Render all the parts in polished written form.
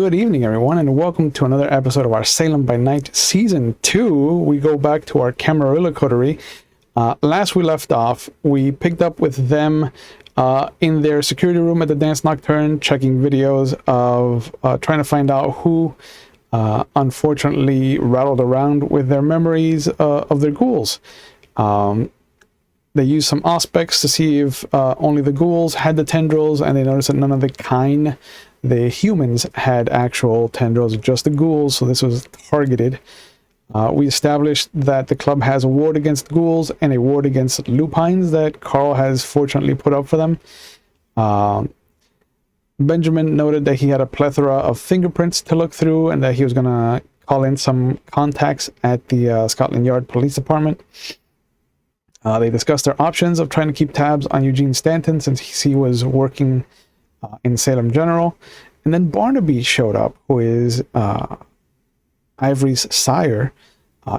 Good evening, everyone, and welcome to another episode of our Salem by Night Season 2. We go back to our Camarilla coterie. Last we left off, we picked up with them in their security room at the Danse Nocturne, checking videos of trying to find out who unfortunately rattled around with their memories of their ghouls. They used some auspex to see if only the ghouls had the tendrils, and they noticed that none of the humans had actual tendrils, just the ghouls, so this was targeted. We established that the club has a ward against ghouls and a ward against lupines that Carl has fortunately put up for them. Benjamin noted that he had a plethora of fingerprints to look through and that he was going to call in some contacts at the Scotland Yard Police Department. They discussed their options of trying to keep tabs on Eugene Stanton since he was working in Salem General. And then Barnaby showed up, who is Ivory's sire,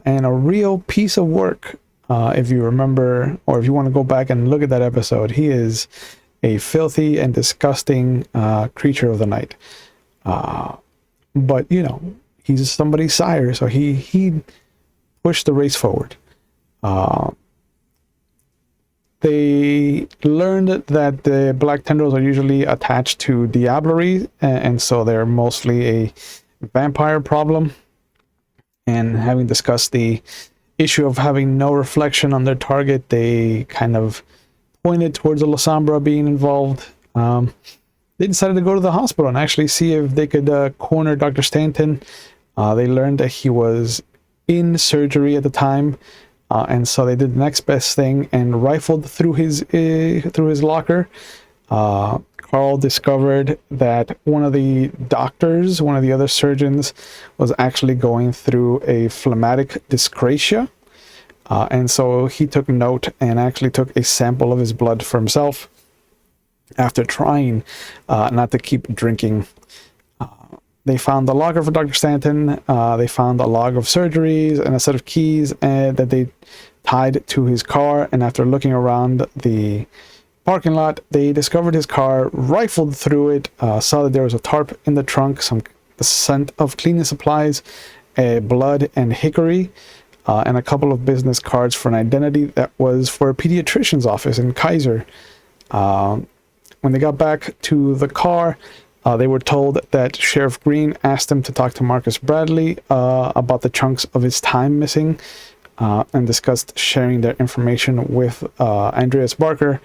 and a real piece of work. If you remember, or if you want to go back and look at that episode, he is a filthy and disgusting creature of the night. But, you know, he's somebody's sire, so he pushed the race forward. They learned that the black tendrils are usually attached to diablerie, and so they're mostly a vampire problem. And having discussed the issue of having no reflection on their target, they kind of pointed towards the Lasombra being involved. They decided to go to the hospital and actually see if they could corner Dr. Stanton. They learned that he was in surgery at the time. And so they did the next best thing and rifled through his locker. Carl discovered that one of the doctors, one of the other surgeons, was actually going through a phlegmatic dyscrasia. And so he took note and actually took a sample of his blood for himself after trying not to keep drinking. They found the logger for Dr. Stanton. They found a log of surgeries and a set of keys that they tied to his car. And after looking around the parking lot, they discovered his car, rifled through it, saw that there was a tarp in the trunk, the scent of cleaning supplies, blood and hickory, and a couple of business cards for an identity that was for a pediatrician's office in Kaiser. When they got back to the car, they were told that Sheriff Green asked them to talk to Marcus Bradley about the chunks of his time missing, and discussed sharing their information with Andreas Barker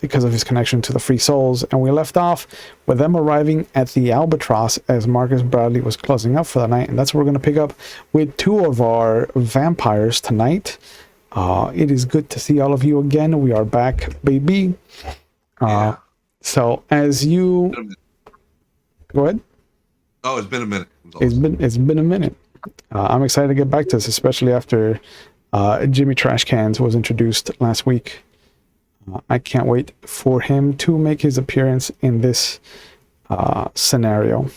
because of his connection to the Free Souls. And we left off with them arriving at the Albatross as Marcus Bradley was closing up for the night. And that's where we're going to pick up with two of our vampires tonight. It is good to see all of you again. We are back, baby. Yeah. So as you go ahead. Oh, it's been a minute. It's been a minute. I'm excited to get back to this, especially after Jimmy Trash Cans was introduced last week. I can't wait for him to make his appearance in this scenario.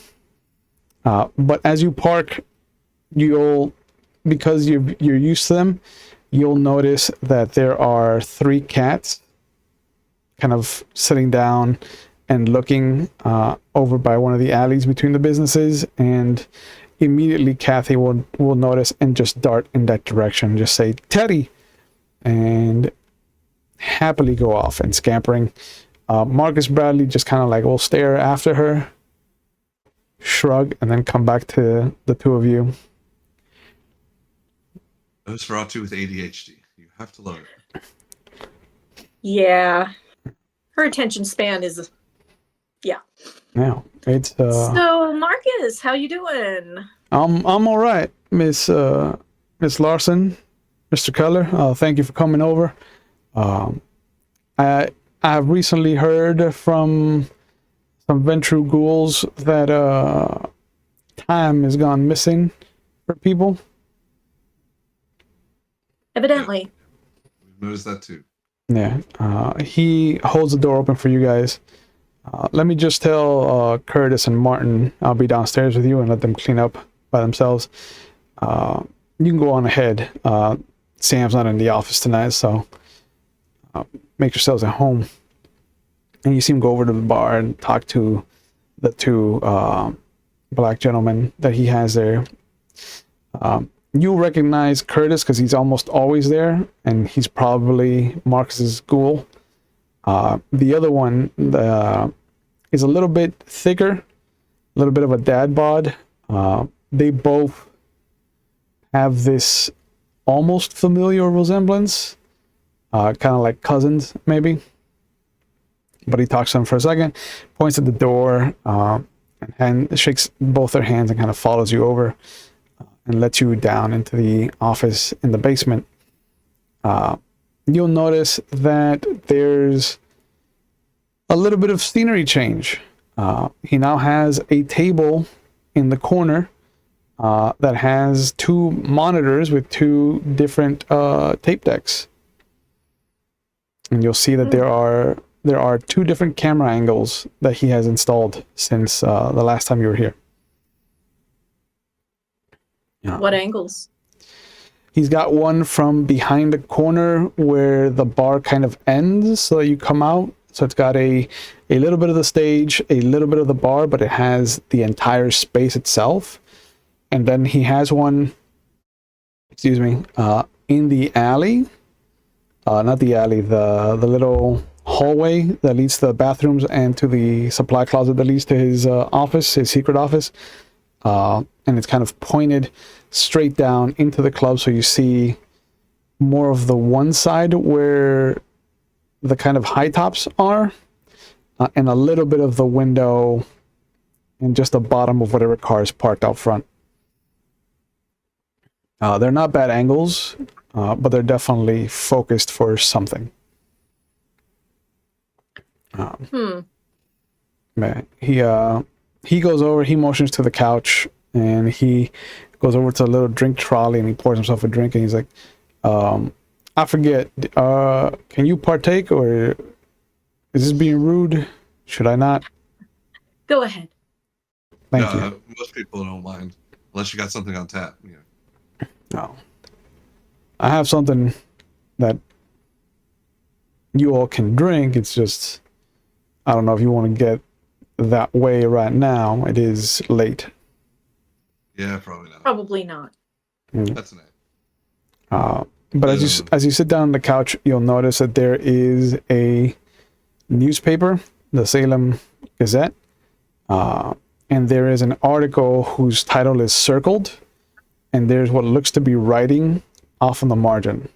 But as you park, because you're used to them, you'll notice that there are 3 cats kind of sitting down and looking over by one of the alleys between the businesses, and immediately Kathy will notice and just dart in that direction, just say Teddy, and happily go off and scampering. Marcus Bradley just kind of like will stare after her, shrug, and then come back to the two of you. Nosferatu with ADHD. You have to learn it. Yeah. Her attention span is, yeah. Yeah, it's So Marcus, how you doing? I'm all right, Miss Larson, Mr. Keller. Thank you for coming over. I have recently heard from some Ventru ghouls that time has gone missing for people. Evidently. We've noticed that too. Yeah, he holds the door open for you guys. Let me just tell Curtis and Martin I'll be downstairs with you and let them clean up by themselves. You can go on ahead. Sam's not in the office tonight, so make yourselves at home. And you see him go over to the bar and talk to the two black gentlemen that he has there. You recognize Curtis because he's almost always there, and he's probably Marcus's ghoul. The other one is a little bit thicker, a little bit of a dad bod. They both have this almost familiar resemblance, kind of like cousins, maybe. But he talks to them for a second, points at the door, and shakes both their hands and kind of follows you over and lets you down into the office in the basement. You'll notice that there's a little bit of scenery change. He now has a table in the corner that has two monitors with two different tape decks. And you'll see that there are two different camera angles that he has installed since the last time you were here. What angles? He's got one from behind the corner where the bar kind of ends, so that you come out. So it's got a little bit of the stage, a little bit of the bar, but it has the entire space itself. And then he has one, in the alley. Not the alley, the little hallway that leads to the bathrooms and to the supply closet that leads to his office, his secret office. And it's kind of pointed straight down into the club, so you see more of the one side where the kind of high tops are, and a little bit of the window and just the bottom of whatever car is parked out front. They're not bad angles, but they're definitely focused for something. Man, he goes over, he motions to the couch, and he goes over to a little drink trolley and he pours himself a drink, and he's like, I forget, can you partake, or is this being rude? Should I not? Go ahead. Thank you. Most people don't mind, unless you got something on tap. Yeah. No. I have something that you all can drink. It's just, I don't know if you want to get that way right now. It is late. Yeah, probably not. Probably not. That's an A. But as you sit down on the couch, you'll notice that there is a newspaper, the Salem Gazette, and there is an article whose title is circled, and there's what looks to be writing off on the margin.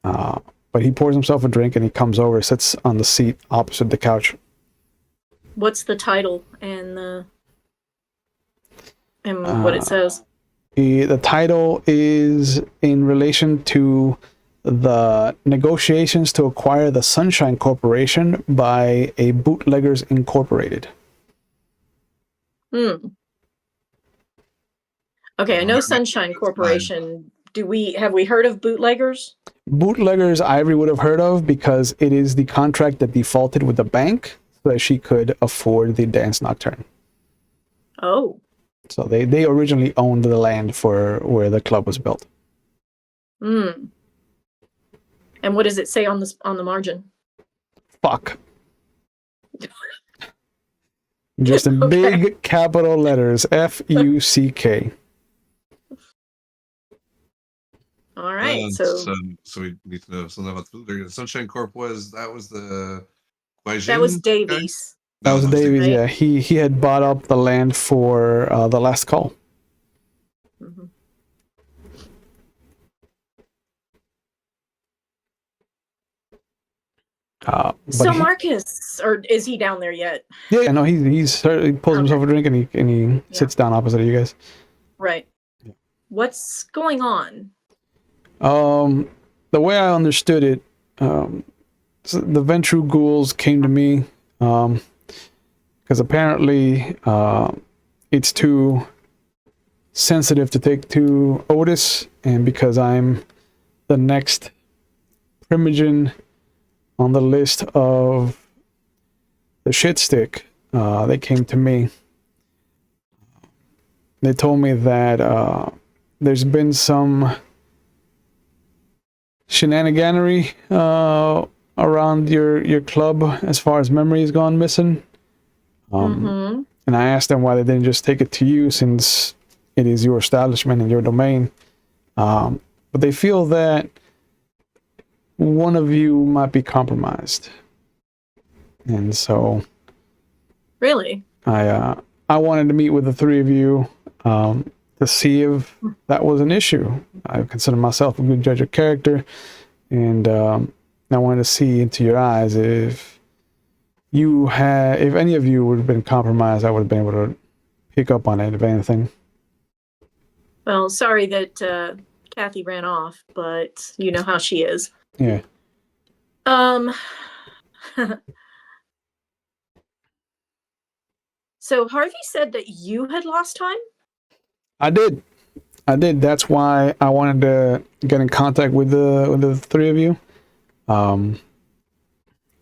But he pours himself a drink and he comes over, sits on the seat opposite the couch. What's the title and what it says? The title is in relation to the negotiations to acquire the Sunshine Corporation by a Bootleggers Incorporated. Okay, I know Sunshine Corporation. Have we heard of Bootleggers? Bootleggers Ivory would have heard of, because it is the contract that defaulted with the bank so that she could afford the Danse Nocturne. Oh. So they originally owned the land for where the club was built. And what does it say on the margin? Fuck. Just in big capital letters, F-U-C-K. All right, so we need to know something about the Sunshine Corp. That was the that was Davies. That was Davies, right? yeah. He had bought up the land for the last call. Mm-hmm. So Marcus, or is he down there yet? Yeah, no, he pulls himself a drink and he sits down opposite of you guys. Right. Yeah. What's going on? The way I understood it, so the Ventru ghouls came to me, because apparently it's too sensitive to take to Otis, and because I'm the next Primogen on the list of the shit stick, they came to me. They told me that there's been some shenaniganery around your club as far as memory has gone missing. Mm-hmm. And I asked them why they didn't just take it to you, since it is your establishment and your domain. But they feel that one of you might be compromised. And so Really? I wanted to meet with the three of you to see if that was an issue. I consider myself a good judge of character, and I wanted to see into your eyes if any of you would have been compromised. I would have been able to pick up on it, if anything. Well, sorry that Kathy ran off, but you know how she is. Yeah. So Harvey said that you had lost time? I did. That's why I wanted to get in contact with the three of you.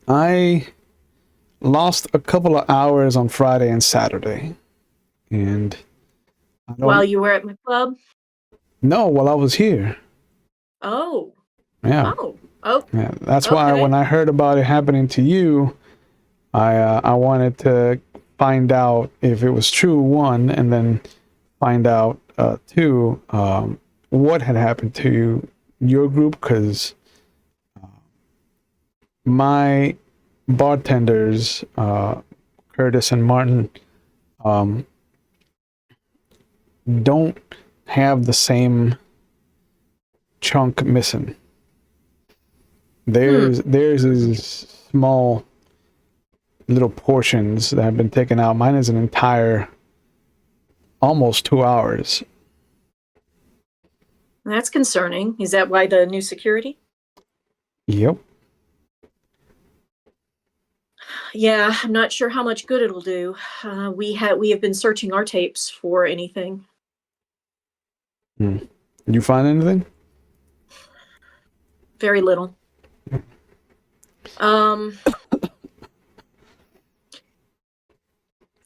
I lost a couple of hours on Friday and Saturday, and While you were at my club? No, while I was here. Oh. Yeah. Oh. Yeah. That's why when I heard about it happening to you, I wanted to find out if it was true, one, and then find out two, what had happened to your group, because my bartenders, Curtis and Martin, don't have the same chunk missing. Theirs is small little portions that have been taken out. Mine is an entire almost 2 hours. That's concerning. Is that why the new security? Yep. Yeah, I'm not sure how much good it'll do. We have been searching our tapes for anything. Did you find anything? Very little.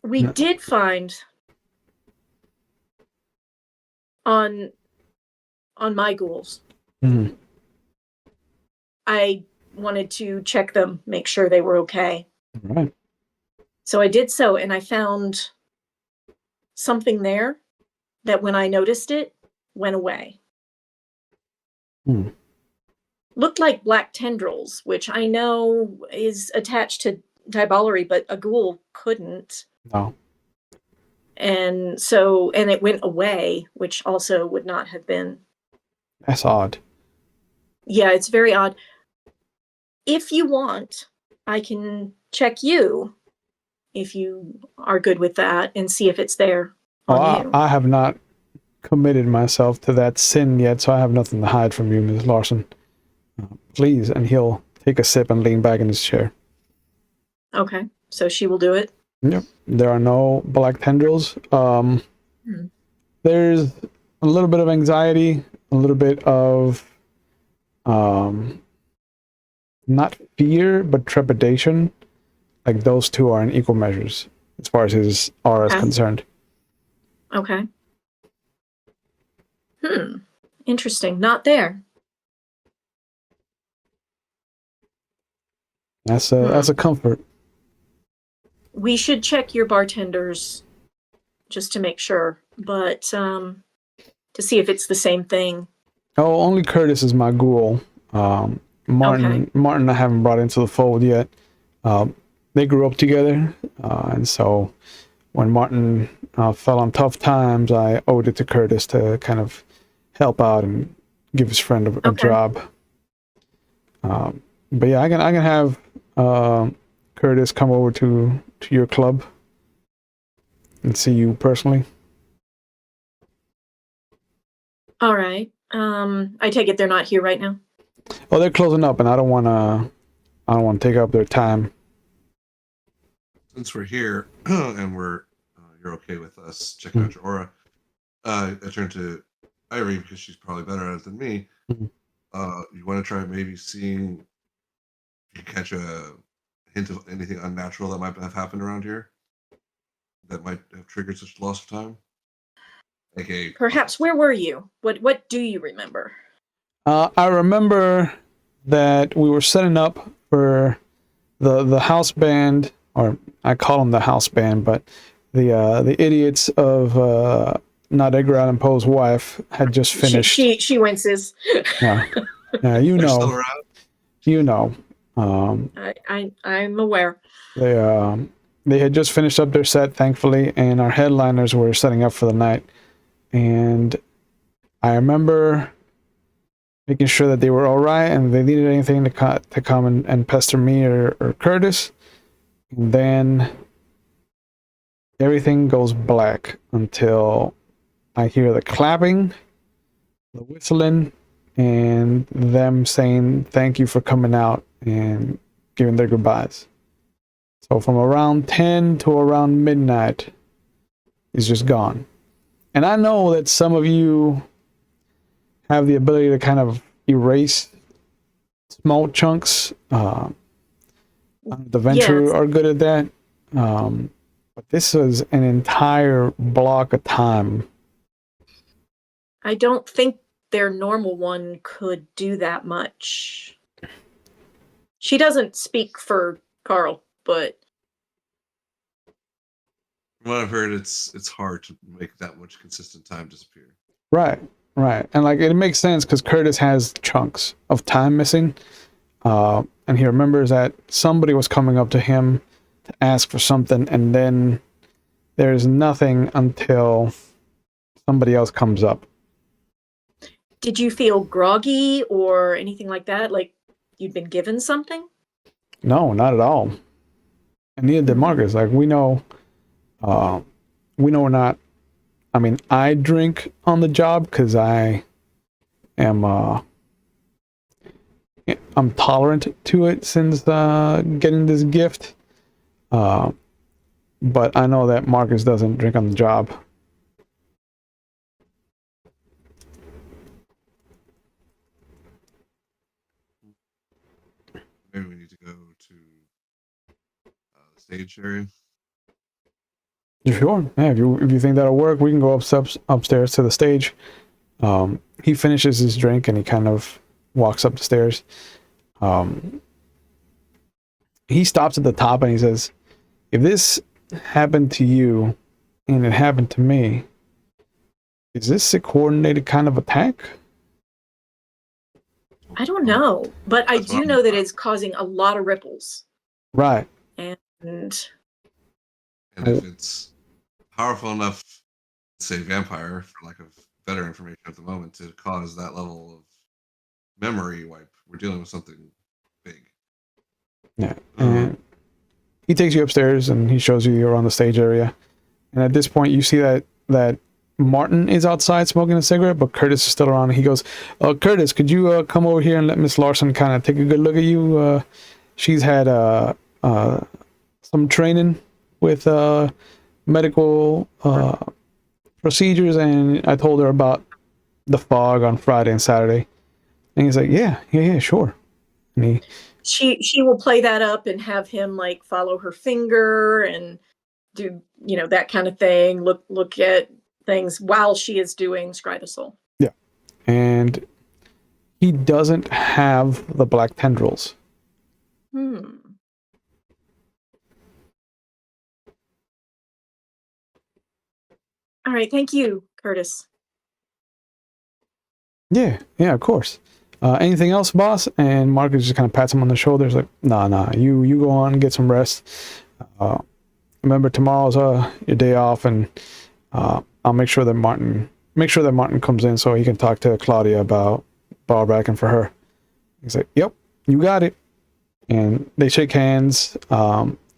We did find on my ghouls. Mm-hmm. I wanted to check them, make sure they were okay. All right. So I did so, and I found something there that when I noticed it, went away. Looked like black tendrils, which I know is attached to diablerie, but a ghoul couldn't. No. And it went away, which also would not have been. That's odd. Yeah, it's very odd. If you want, I can check you, if you are good with that, and see if it's there on you. I have not committed myself to that sin yet, so I have nothing to hide from you, Ms. Larson. Please. And he'll take a sip and lean back in his chair. Okay, so she will do it? Yep. There are no black tendrils. There's a little bit of anxiety, a little bit of not fear, but trepidation. Like, those two are in equal measures as far as his aura is concerned. Okay. Interesting. Not there. That's a comfort. We should check your bartenders just to make sure, but to see if it's the same thing. Oh, only Curtis is my ghoul. Martin I haven't brought into the fold yet. They grew up together, and so when Martin fell on tough times, I owed it to Curtis to kind of help out and give his friend a job. But yeah, I can have Curtis come over to your club and see you personally. All right. I take it they're not here right now? Oh, they're closing up, and I don't want to take up their time. Since we're here and you're okay with us checking out your aura, I turn to Irene because she's probably better at it than me. You want to try maybe seeing if you catch a hint of anything unnatural that might have happened around here that might have triggered such loss of time? Perhaps. Where were you? What do you remember? I remember that we were setting up for the house band or I call them the house band, but the idiots of not Edgar Allan Poe's wife had just finished. She winces. Yeah, you They're still know, around. you know. I'm aware. They had just finished up their set, thankfully, and our headliners were setting up for the night. And I remember making sure that they were all right, and if they needed anything to come and pester me or Curtis. And then everything goes black until I hear the clapping, the whistling, and them saying thank you for coming out and giving their goodbyes. So from around 10 to around midnight, it's just gone. And I know that some of you have the ability to kind of erase small chunks. The Venture are good at that. But this was an entire block of time. I don't think their normal one could do that much. She doesn't speak for Carl, but From what I've heard, it's hard to make that much consistent time disappear. Right. And like it makes sense because Curtis has chunks of time missing. And he remembers that somebody was coming up to him to ask for something, and then there's nothing until somebody else comes up. Did you feel groggy or anything like that? Like you'd been given something? No, not at all. And neither did Marcus. Like we know we're not. I mean, I drink on the job because I am I'm tolerant to it since getting this gift. But I know that Marcus doesn't drink on the job. Maybe we need to go to the stage area. Sure. Yeah, if you think that'll work, we can go upstairs to the stage. He finishes his drink and he kind of walks up the stairs. He stops at the top and he says, if this happened to you and it happened to me, is this a coordinated kind of attack? I don't know, but I do know that it's causing a lot of ripples. Right. And if it's powerful enough, say vampire, for lack of better information at the moment, to cause that level of memory wipe, we're dealing with something big. Yeah. And he takes you upstairs and he shows you you're on the stage area. And at this point, you see that Martin is outside smoking a cigarette, but Curtis is still around. And he goes, Curtis, could you come over here and let Miss Larson kind of take a good look at you? She's had some training with medical procedures, and I told her about the fog on Friday and Saturday. And he's like, yeah, sure. And she will play that up and have him like follow her finger and do that kind of thing. Look at things while she is doing Scrytosol. Yeah, and he doesn't have the black tendrils. All right, thank you, Curtis. Yeah, of course. Anything else, boss? And Marcus just kind of pats him on the shoulders, like, nah, you go on and get some rest. Remember, tomorrow's your day off, and I'll make sure that Martin comes in so he can talk to Claudia about ballbacking for her. He's like, yep, you got it. And they shake hands.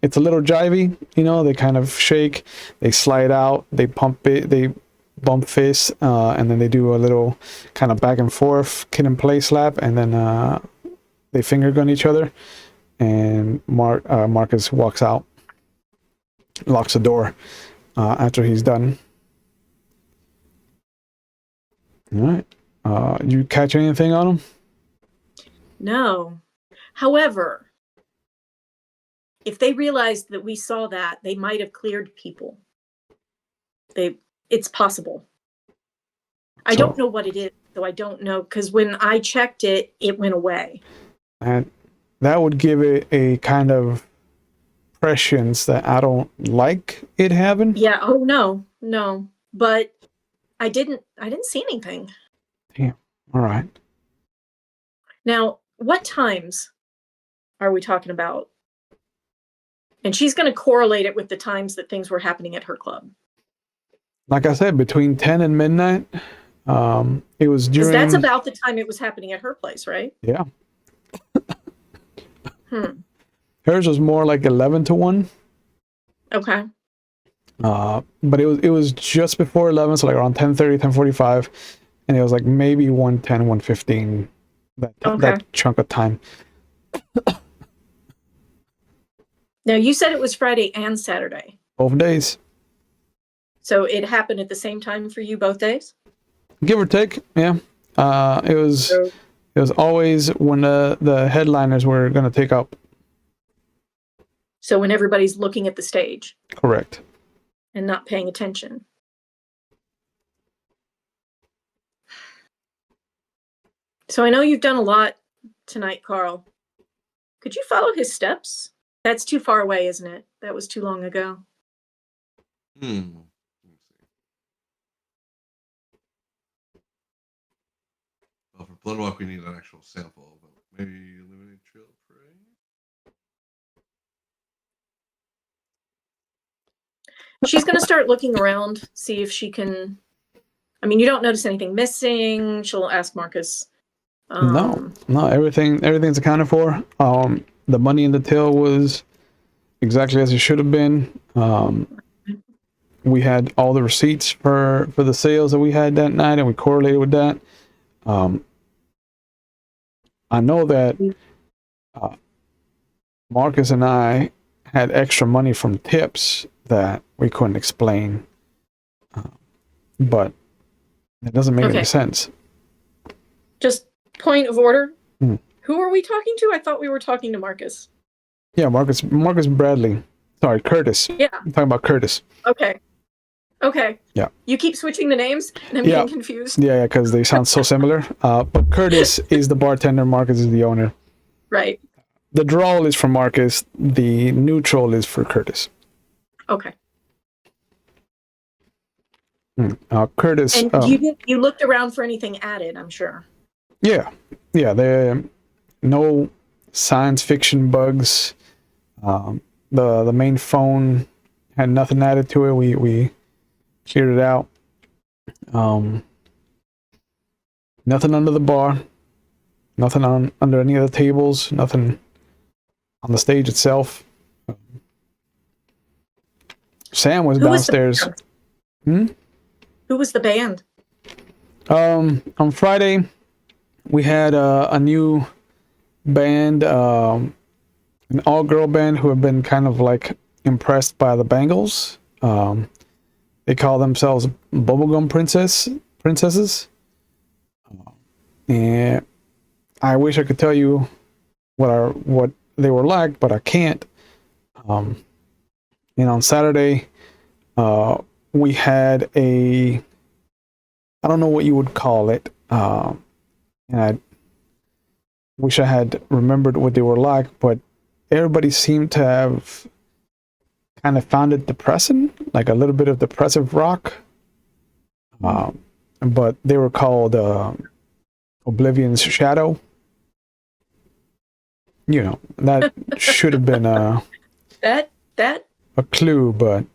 It's a little jivey, they kind of shake, they slide out, they pump it, they bump fists, and then they do a little kind of back and forth kid and play slap, and then they finger gun each other, and Marcus walks out, locks the door after he's done. All right. You catch anything on him? No. However, if they realized that we saw that, they might have cleared people. It's possible. I don't know what it is, so I don't know, because when I checked it, it went away. And that would give it a kind of impressions that I don't like it having. Yeah. Oh no. But I didn't see anything. Damn. All right. Now, what times are we talking about? And she's going to correlate it with the times that things were happening at her club. Like I said, between 10 and midnight. It was Because during. that's about the time it was happening at her place, right? Yeah. Hers was more like 11 to 1. Okay. But it was just before 11, so like around 10:30, 10:45, and it was like maybe 1:10, 1:15, that chunk of time. Now, you said it was Friday and Saturday. Both days. So it happened at the same time for you both days? Give or take, yeah. It was always when the headliners were going to take up. So when everybody's looking at the stage. Correct. And not paying attention. So I know you've done a lot tonight, Carl. Could you follow his steps? That's too far away, isn't it? That was too long ago. Let me see. Well, for Blood Walk, we need an actual sample, but maybe eliminate Trail of Prey. She's going to start looking around, see if she can. I mean, you don't notice anything missing. She'll ask Marcus. No, everything's accounted for. The money in the till was exactly as it should have been. We had all the receipts for the sales that we had that night, and we correlated with that. I know that Marcus and I had extra money from tips that we couldn't explain, but it doesn't make any sense. Just point of order. Who are we talking to? I thought we were talking to Marcus. Yeah, Marcus Bradley. Sorry, Curtis. Yeah. I'm talking about Curtis. Okay. Yeah. You keep switching the names, and I'm getting confused. Yeah, because they sound so similar. But Curtis is the bartender. Marcus is the owner. Right. The drawl is for Marcus. The neutral is for Curtis. Okay. Curtis. And you looked around for anything added, I'm sure. Yeah. There no science fiction bugs. The main phone had nothing added to it. We cleared it out. Nothing under the bar. Nothing under any of the tables. Nothing on the stage itself. Sam was downstairs. Who was the band? On Friday, we had a new band, an all-girl band who have been kind of like impressed by the Bangles. They call themselves Bubblegum Princesses. And I wish I could tell you what they were like, but I can't. And on Saturday, we had I don't know what you would call it. And I wish I had remembered what they were like, but everybody seemed to have kind of found it depressing, like a little bit of depressive rock. But they were called Oblivion's Shadow. You know, that should have been a clue, but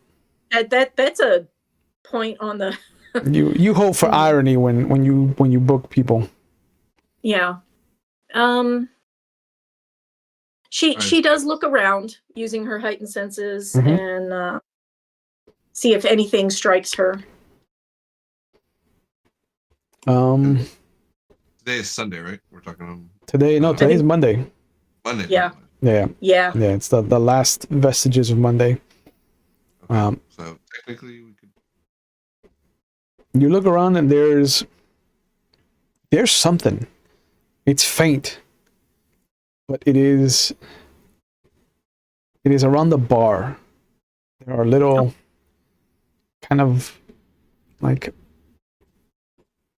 that's a point on the you hope for irony when you book people. Yeah. She does look around using her heightened senses and see if anything strikes her. Today is Sunday, right? We're talking today's Monday. Monday. Yeah. Yeah, it's the last vestiges of Monday. Okay. So technically we could. You look around and there's something. It's faint, but it is around the bar. There are little kind of like,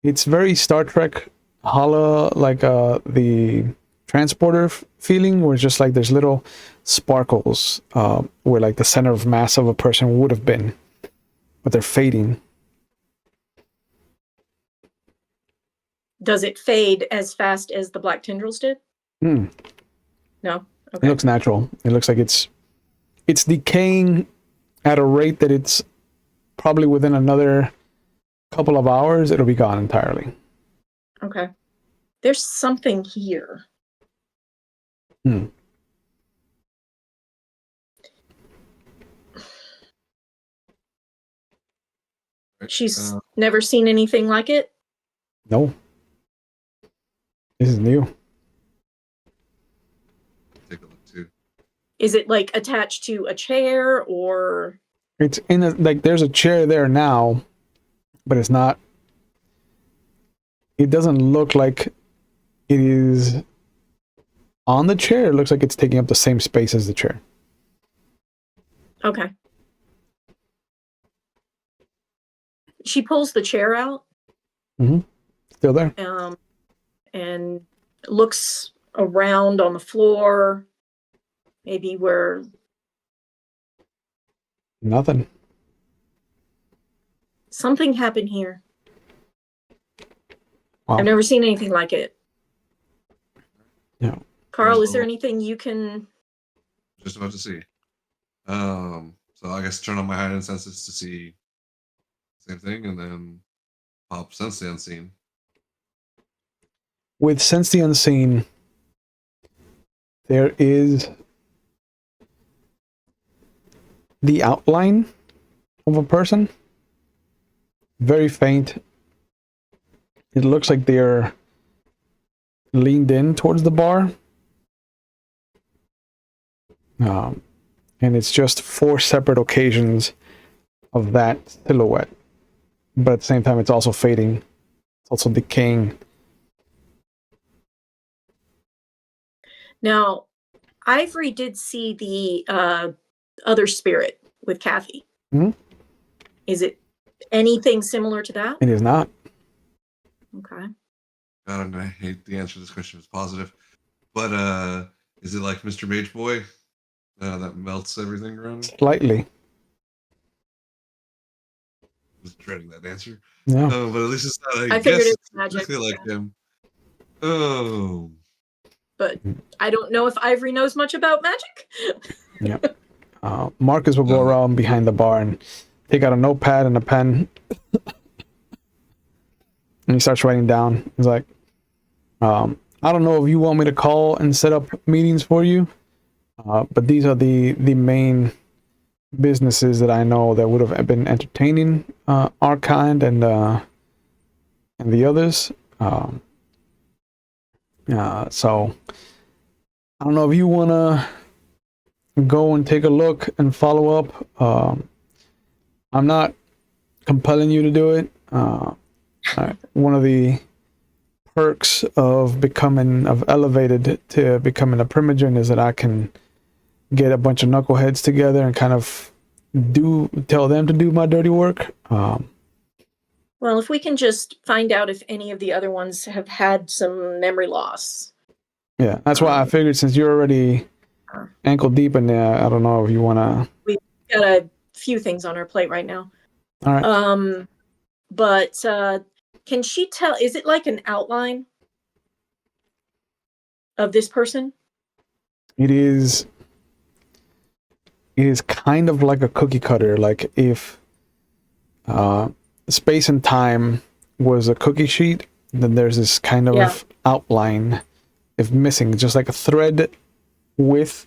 it's very Star Trek holo, like the transporter feeling, where it's just like there's little sparkles where like the center of mass of a person would have been, but they're fading. Does it fade as fast as the black tendrils did? No, Okay. it looks natural. It looks like it's decaying at a rate that it's probably within another couple of hours it'll be gone entirely. Okay. There's something here. She's never seen anything like it? No. This is new. Take a look too. Is it like attached to a chair or? It's in a, like there's a chair there now, but it's not. It doesn't look like it is on the chair. It looks like it's taking up the same space as the chair. Okay. She pulls the chair out. Still there. And looks around on the floor, maybe where. Nothing. Something happened here. Wow. I've never seen anything like it. Yeah. Carl, is there anything you can? Just about to see. So I guess turn on my heightened senses to see same thing, and then pop sense the unseen. With Sense the Unseen, there is the outline of a person. Very faint. It looks like they're leaned in towards the bar. And it's just 4 separate occasions of that silhouette. But at the same time, it's also fading. It's also decaying. Now, Ivory did see the other spirit with Kathy. Is it anything similar to that? It is not. Okay. God, I hate the answer to this question is positive. But is it like Mr. Mage Boy that melts everything around? Slightly. I was dreading that answer. Yeah. But at least it's not. I figured it's magic. Exactly like him. Oh. But I don't know if Ivory knows much about magic. Yeah. Marcus will go around behind the bar and take out a notepad and a pen. And he starts writing down. He's like, I don't know if you want me to call and set up meetings for you, but these are the main businesses that I know that would have been entertaining our kind and the others. So I don't know if you want to go and take a look and follow up. I'm not compelling you to do it. One of the perks of elevated to becoming a Primogen is that I can get a bunch of knuckleheads together and kind of tell them to do my dirty work. Well, if we can just find out if any of the other ones have had some memory loss. Yeah, that's why I figured since you're already ankle deep in there, I don't know if you want to. We've got a few things on our plate right now. All right. But can she tell? Is it like an outline of this person? It is kind of like a cookie cutter. Like if space and time was a cookie sheet, then there's this kind of outline. If missing, just like a thread width,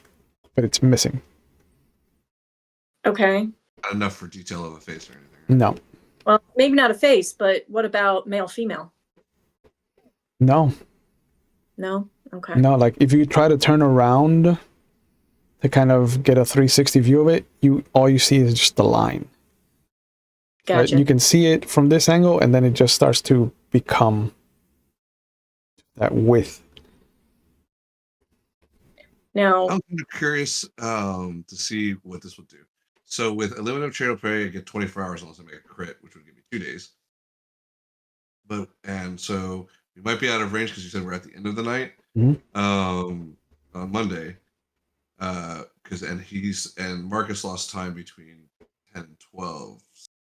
but it's missing. Okay. Not enough for detail of a face or anything. No. Well, maybe not a face, but what about male, female? No. No? Okay. No, like if you try to turn around to kind of get a 360 view of it, all you see is just the line. Gotcha. Right? You can see it from this angle, and then it just starts to become that width. Now, I'm kind of curious to see what this will do. So with Eliminate Trail Prey, I get 24 hours unless I make a crit, which would give me 2 days. And so We might be out of range because you said we're at the end of the night. On Monday. And Marcus lost time between 10 and 12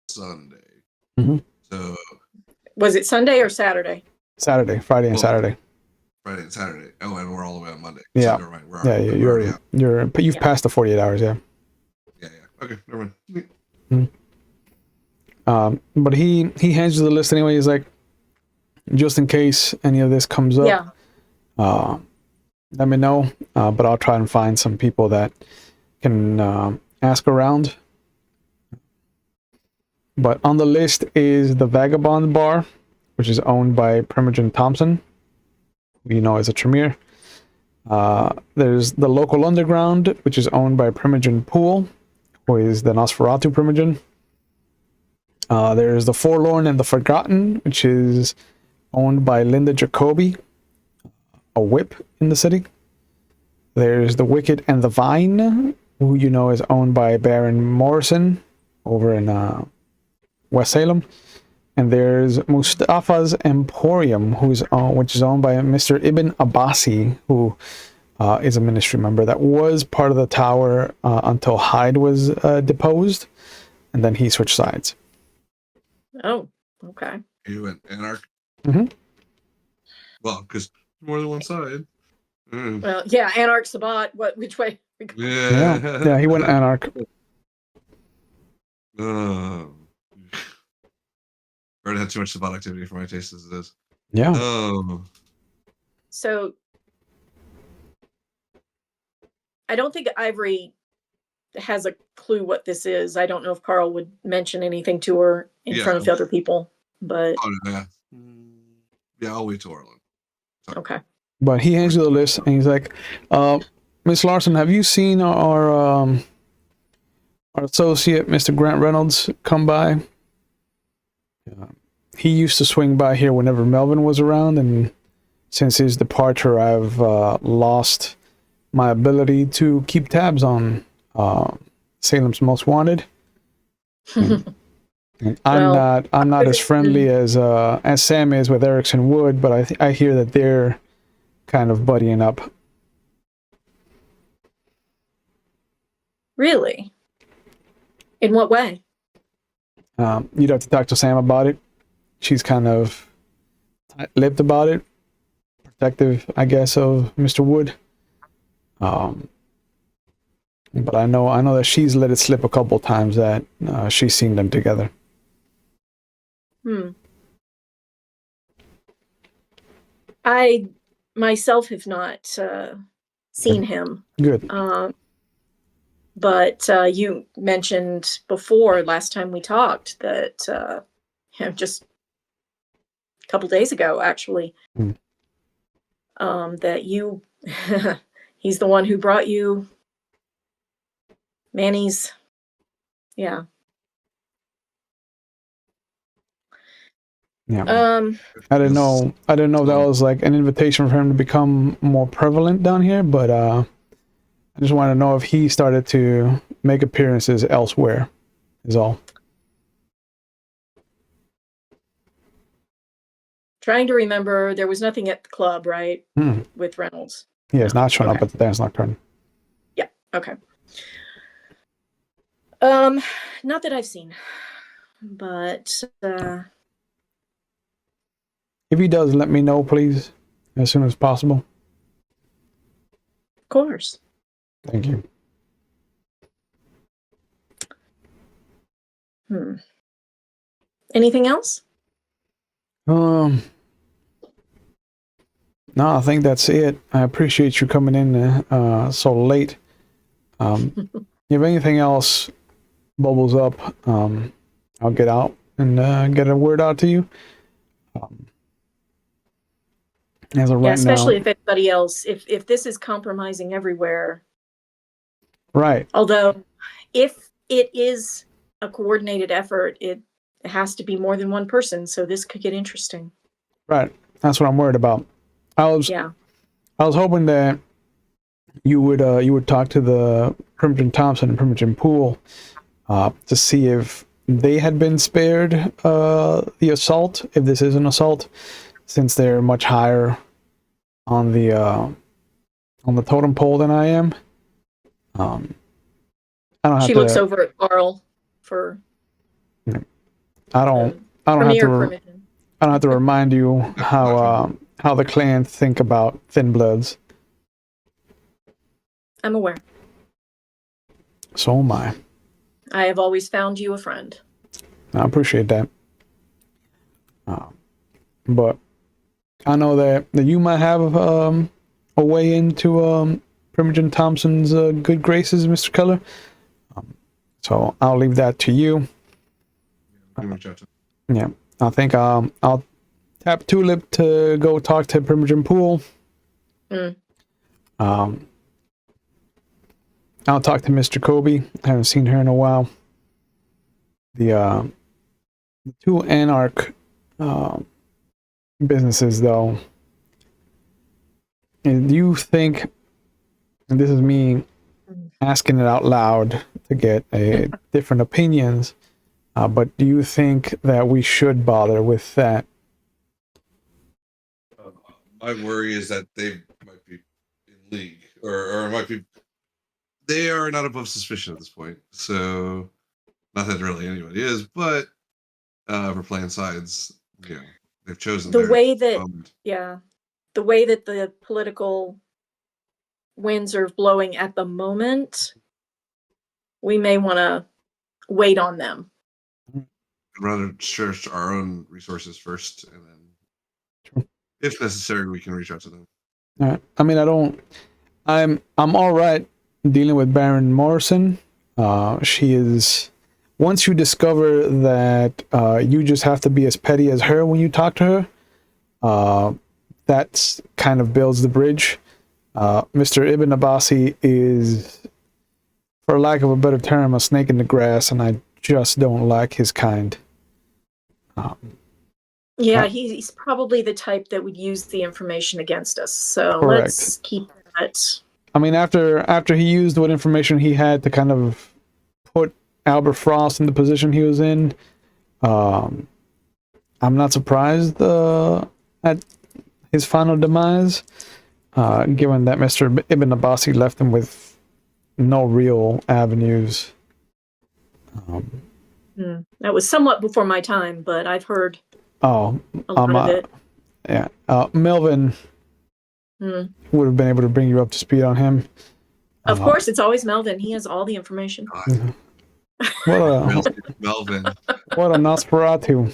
Sunday. So was it Sunday or Saturday? Saturday, Friday and Saturday. Friday and Saturday. Oh, and we're all the way on Monday. Yeah. So never mind. You've passed the 48 hours, yeah. Yeah. Okay, never mind. But he hands you the list anyway. He's like, just in case any of this comes up, let me know. But I'll try and find some people that can ask around. But on the list is the Vagabond Bar, which is owned by Primogen Thompson, who you know is a Tremere. There's the Local Underground, which is owned by Primogen Pool, who is the Nosferatu Primogen. There's the Forlorn and the Forgotten, which is owned by Linda Jacoby, a whip in the city. There's the Wicked and the Vine, who you know is owned by Baron Morrison over in West Salem. And there's Mustafa's Emporium, which is owned by Mr. Ibn Abbasi, who is a ministry member that was part of the tower until Hyde was deposed, and then he switched sides. Oh, okay. You went Anarch? Mm-hmm. Well, because more than one side. Well, yeah, Anarch Sabat. Which way? Yeah, he went Anarch. Already had too much Sabat activity for my taste as it is. Yeah. So I don't think Ivory has a clue what this is. I don't know if Carl would mention anything to her in front of other people, but I'll wait till Orlin. Okay. But he hands you the list and he's like, Miss Larson, have you seen our associate, Mr. Grant Reynolds, come by? He used to swing by here whenever Melvin was around, and since his departure, I've lost my ability to keep tabs on Salem's Most Wanted. And I'm not as friendly as Sam is with Erickson Wood, but I hear that they're kind of buddying up. Really? In what way? You'd have to talk to Sam about it. She's kind of tight-lipped about it, protective, I guess, of Mr. Wood. But I know that she's let it slip a couple times that she's seen them together. I myself have not seen him. Good. But you mentioned before, last time we talked, that just a couple days ago, actually, that you, he's the one who brought you Manny's, Yeah. I didn't know that was like an invitation for him to become more prevalent down here, but I just want to know if he started to make appearances elsewhere, is all. Trying to remember, there was nothing at the club, right? With Reynolds. He has not shown up at the Danse Nocturne. Yeah, okay. Not that I've seen, but if he does, let me know, please, as soon as possible. Of course. Thank you. Anything else? No, I think that's it. I appreciate you coming in so late. If anything else bubbles up, I'll get out and get a word out to you. As of right especially now, if anybody else, if this is compromising everywhere. Right. Although, if it is a coordinated effort, it has to be more than one person, so this could get interesting. Right. That's what I'm worried about. I was hoping that you would talk to the Primogen Thompson and Primogen Pool to see if they had been spared the assault, if this is an assault, since they're much higher on the totem pole than I am. I don't have She to. looks over at Carl for. I don't have Premier to. Primogen. I don't have to remind you how the clan think about thin bloods. I'm aware. So am I. I have always found you a friend. I appreciate that. But I know that you might have a way into Primogen Thompson's good graces, Mr. Keller. So I'll leave that to you. You can reach out to Yeah, I think I'll tap Tulip to go talk to Primogen Pool. I'll talk to Mr. Kobe. I haven't seen her in a while. The two Anarch businesses, though. And do you think, and this is me asking it out loud to get different opinions, but do you think that we should bother with that? My worry is that they might be in league, or might be. They are not above suspicion at this point. So, not that really anybody is, but for playing sides, they've chosen The their way that, moment. the way that the political winds are blowing at the moment, we may want to wait on them. I'd rather search our own resources first, and then, if necessary, we can reach out to them. I mean, I'm all right dealing with Baron Morrison. She is. Once you discover that you just have to be as petty as her when you talk to her, that kind of builds the bridge. Mr. Ibn Abbasi is, for lack of a better term, a snake in the grass, and I just don't like his kind. He's probably the type that would use the information against us. So Correct. Let's keep that. I mean, after he used what information he had to kind of put Albert Frost in the position he was in, I'm not surprised at his final demise, given that Mr. Ibn Abbasi left him with no real avenues. That was somewhat before my time, but I've heard a lot of it. Yeah, Melvin would have been able to bring you up to speed on him. Of course, it's always Melvin. He has all the information. What a Melvin. What a Nosferatu.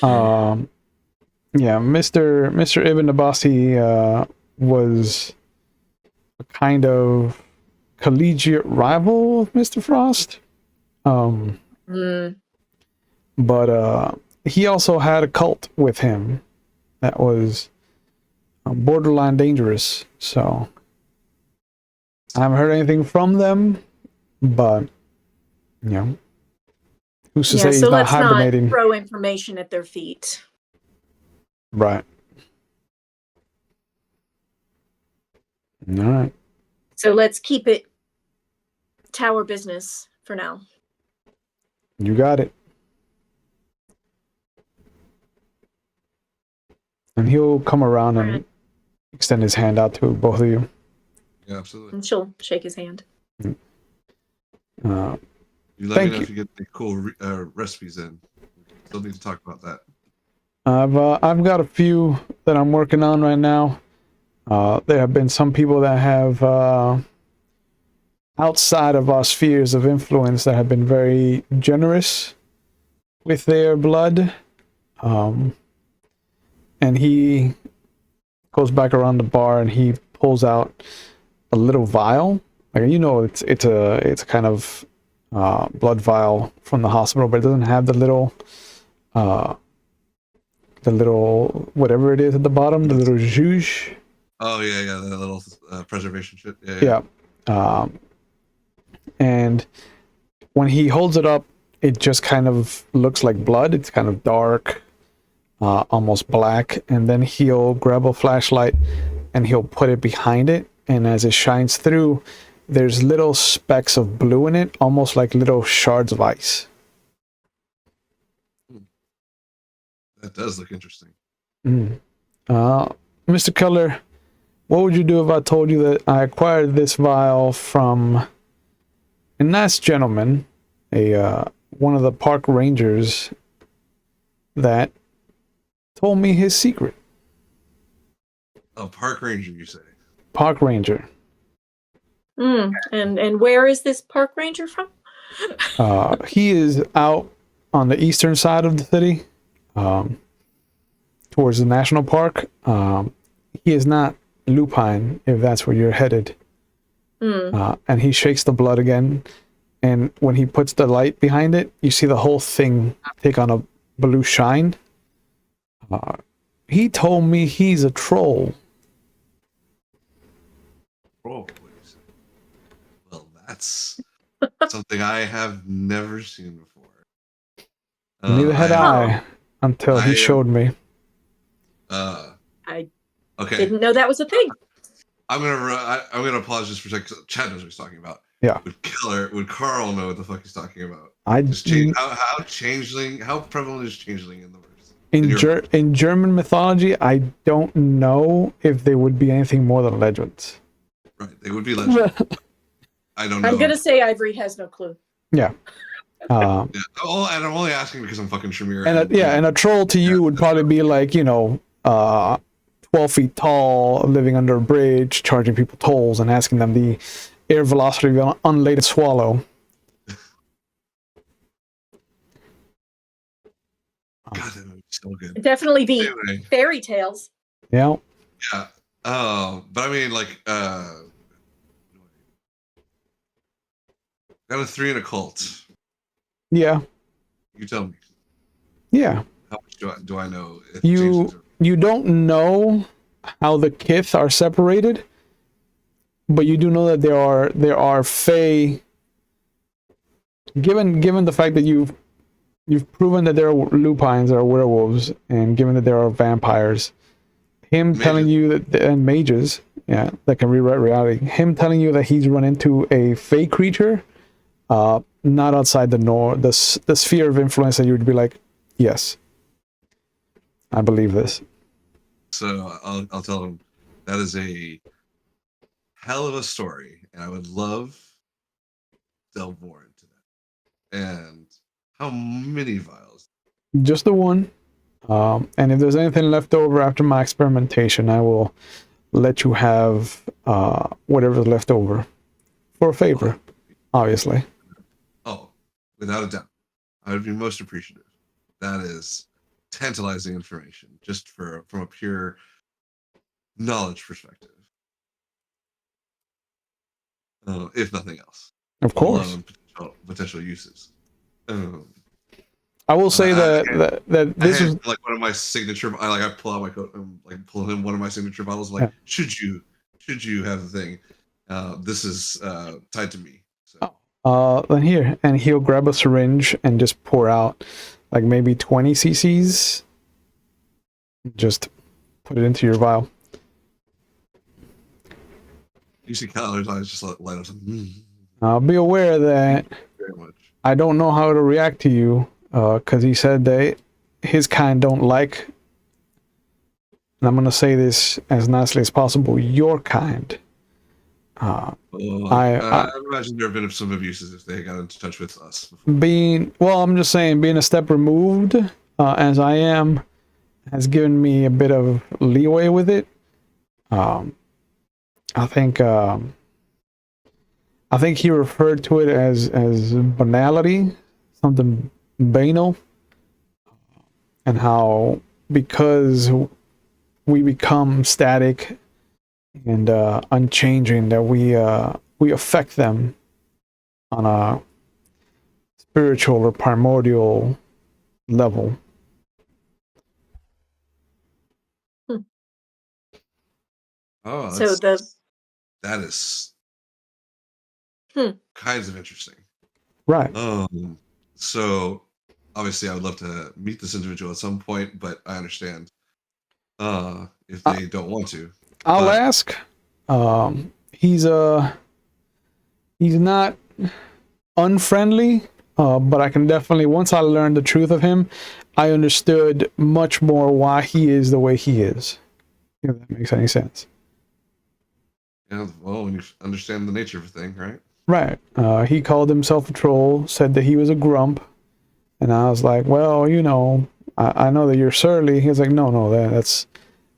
Yeah, Mr. Ibn Abbasi was a kind of collegiate rival of Mr. Frost. But he also had a cult with him that was borderline dangerous. So I haven't heard anything from them, but who's to say he's not hibernating? Not throw information at their feet. Right. All right. So let's keep it tower business for now. You got it. And he'll come around and extend his hand out to both of you. Yeah, absolutely. And she'll shake his hand. You let me know if you get the cool recipes in. Still need to talk about that. I've got a few that I'm working on right now. There have been some people that have outside of our spheres of influence that have been very generous with their blood. And he goes back around the bar and he pulls out a little vial. Like, it's a kind of blood vial from the hospital, but it doesn't have the little whatever it is at the bottom, the little juge. Oh yeah, the little preservation shit. Yeah. And when he holds it up, it just kind of looks like blood. It's kind of dark, almost black. And then he'll grab a flashlight and he'll put it behind it. And as it shines through, there's little specks of blue in it, almost like little shards of ice. That does look interesting. Mm. Mr. Keller, what would you do if I told you that I acquired this vial from a nice gentleman, one of the park rangers that told me his secret? A park ranger, you say? Park ranger. And where is this park ranger from? He is out on the eastern side of the city, towards the national park. He is not lupine, if that's where you're headed. And he shakes the blood again, and when he puts the light behind it, you see the whole thing take on a blue shine. He told me he's a troll. Oh, well, that's something I have never seen before. Neither had I until he showed me. I Okay. didn't know that was a thing. I'm gonna pause just for a second. 'Cause Chad knows what he's talking about. Yeah. Would Carl know what the fuck he's talking about? How prevalent is changeling in the verse? In German mythology, I don't know if they would be anything more than legends. Right, they would be legends. I don't know. I'm gonna say Ivory has no clue. Yeah. Yeah. Oh, and I'm only asking because I'm fucking Shamir. And a troll to you would probably be like, 12 feet tall, living under a bridge, charging people tolls and asking them the air velocity of an unladen swallow. God, that movie's so good. Definitely be Anyway. fairy tales. Yeah. Yeah. But I mean, like, got a 3 in occult. Yeah. You tell me. Yeah. How much do I know? You don't know how the kith are separated, but you do know that there are fae. Given the fact that you've proven that there are lupines, there are werewolves, and given that there are vampires, mages. Telling you that, and mages, yeah, that can rewrite reality. Him telling you that he's run into a fae creature, not outside the sphere of influence that you would be like, yes, I believe this. So I'll tell him that is a hell of a story, and I would love to delve more into that. And how many vials? Just the one. And if there's anything left over after my experimentation, I will let you have whatever's left over for a favor, obviously. Oh, without a doubt. I would be most appreciative. That is tantalizing information, just from a pure knowledge perspective. If nothing else. Of course. Potential uses. I will say that this is like one of my signature. I pull out my coat and like pull in one of my signature bottles. Like, yeah. should you have the thing? This is tied to me. So. Then here, and he'll grab a syringe and just pour out like maybe 20 cc's. Just put it into your vial. You see Kyler's eyes just light up. I'll be aware that very much. I don't know how to react to you, because he said that his kind don't like, and I'm going to say this as nicely as possible, your kind. I imagine there have been some abuses if they got into touch with us before. I'm just saying, being a step removed, as I am, has given me a bit of leeway with it. I think he referred to it as banality, something banal, and how because we become static and unchanging, that we affect them on a spiritual or primordial level. Oh, so that is kinds of interesting. Right. So obviously I would love to meet this individual at some point, but I understand if they don't want to. I'll ask. He's not unfriendly, but I can definitely, once I learned the truth of him, I understood much more why he is the way he is. If that makes any sense. Yeah, well, when you understand the nature of a thing, right? Right. He called himself a troll, said that he was a grump, and I was like, well, you know, I know that you're surly. He was like, no, that's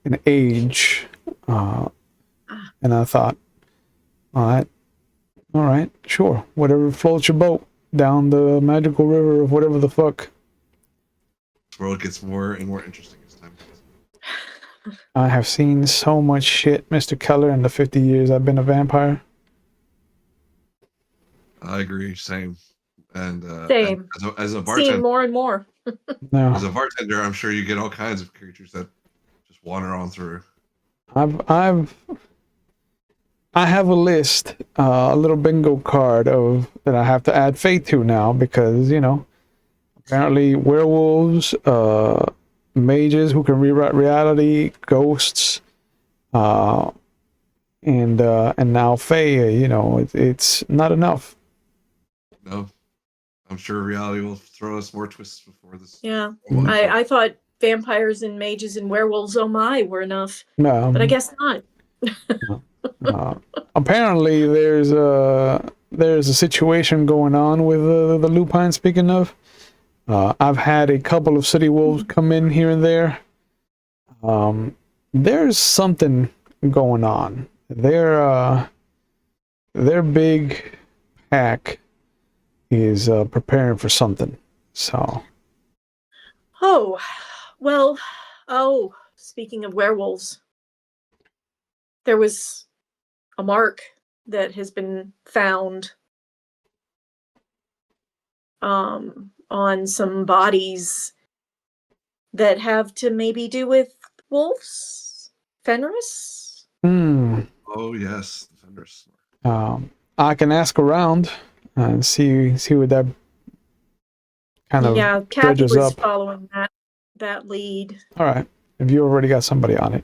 an age. And I thought, all right, sure, whatever floats your boat down the magical river of whatever the fuck. This world gets more and more interesting as time goes. I have seen so much shit, Mr. Keller, in the 50 years I've been a vampire. I agree, same. And Same. as a Seeing bartender, more and more. No, as a bartender, I'm sure you get all kinds of creatures that just wander on through. I have a list, a little bingo card of that I have to add faith to now because, you know, apparently werewolves, mages who can rewrite reality, ghosts, and now fae. You know, it's not enough. No, I'm sure reality will throw us more twists before this. Yeah. I thought vampires and mages and werewolves, oh my, were enough. But I guess not. Apparently, there's a situation going on with the lupine. Speaking of, I've had a couple of city wolves come in here and there. There's something going on. Their big pack is preparing for something. So. Oh, well, speaking of werewolves, there was a mark that has been found on some bodies that have to maybe do with wolves? Fenris? Oh yes, the Fenris. I can ask around and see what that kind of Kathy dredges was up. following that lead. All right, if you already got somebody on it,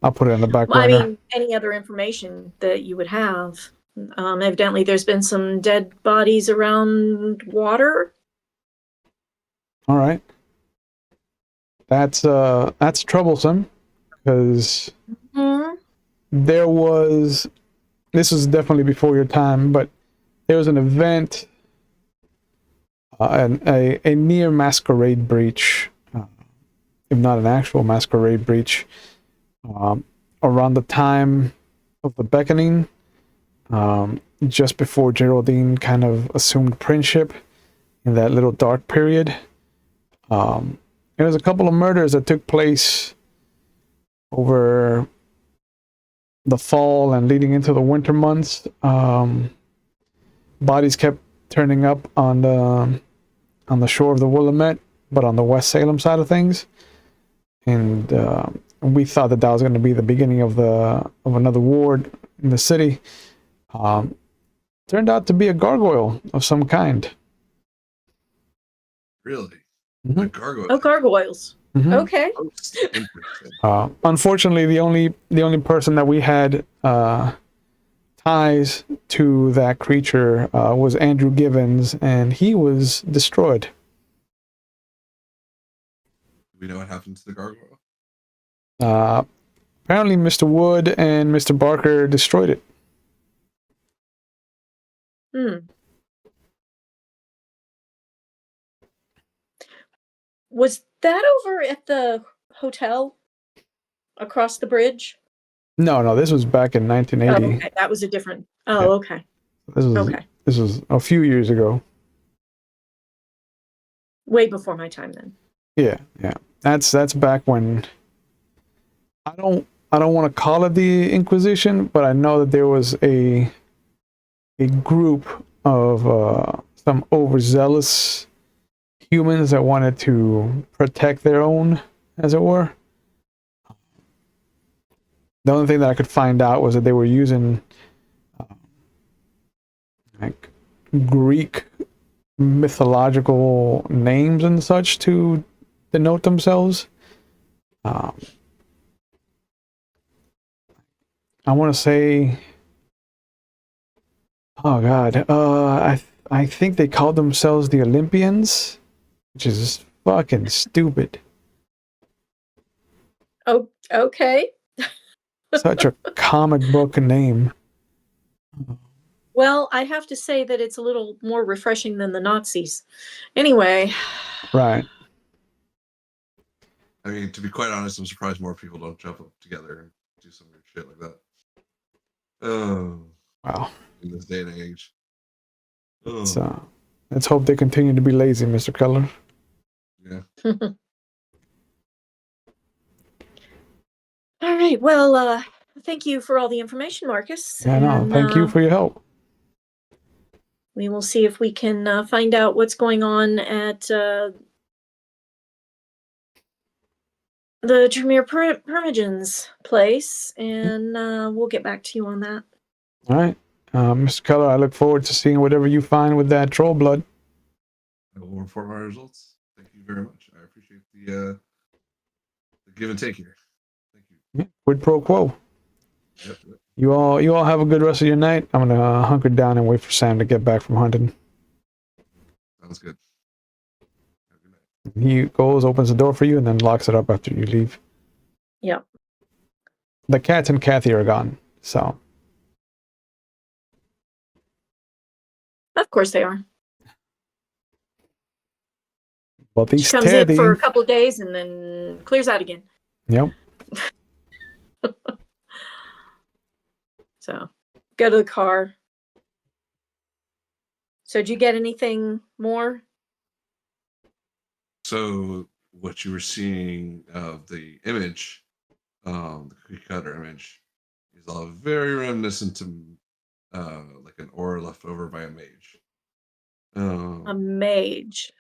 I'll put it in the back burner. I mean, any other information that you would have. Evidently, there's been some dead bodies around water. All right, that's troublesome because there was. This was definitely before your time, but there was an event, a near masquerade breach, if not an actual masquerade breach, around the time of the beckoning, just before Geraldine kind of assumed princeship in that little dark period. There was a couple of murders that took place over the fall and leading into the winter months. Bodies kept turning up on the shore of the Willamette, but on the West Salem side of things, and we thought that was going to be the beginning of another ward in the city. Turned out to be a gargoyle of some kind. Really? Mm-hmm. A gargoyle? Oh, gargoyles. Mm-hmm. Okay. Unfortunately, the only person that we had ties to that creature was Andrew Givens, and he was destroyed. We know what happened to the gargoyle. Apparently, Mr. Wood and Mr. Barker destroyed it. Was that over at the hotel across the bridge? No, this was back in 1980. Oh, okay. That was a different. Oh, yeah. Okay. This was a few years ago. Way before my time, then. Yeah. That's back when. I don't want to call it the Inquisition, but I know that there was a group of some overzealous humans that wanted to protect their own, as it were. The only thing that I could find out was that they were using like Greek mythological names and such to denote themselves. I want to say, oh god, I think they called themselves the Olympians, which is fucking stupid. Oh, okay. Such a comic book name. Well, I have to say that it's a little more refreshing than the Nazis. Anyway. Right. I mean, to be quite honest, I'm surprised more people don't jump up together and do some weird shit like that. Oh, Wow. in this day and age. Oh, So let's hope they continue to be lazy, Mr. Keller. yeah. All right. Well, thank you for all the information, Marcus. Yeah, no, thank you for your help. We will see if we can find out what's going on at the Tremere Primogen's place, and we'll get back to you on that. All right. Mr. Keller, I look forward to seeing whatever you find with that troll blood. I will report my results. Thank you very much. I appreciate the give and take here. Thank you. Yeah, quid pro quo. Yep. You all have a good rest of your night. I'm gonna hunker down and wait for Sam to get back from hunting. Sounds good. Have a good night. He goes, opens the door for you, and then locks it up after you leave. Yep. The cats and Kathy are gone, so. Of course they are. But She these comes Teddy. in for a couple of days and then clears out again. Yep. So, go to the car. So, did you get anything more? So what you were seeing of the image, the cookie cutter image, is all very reminiscent to like an aura left over by a mage. A mage.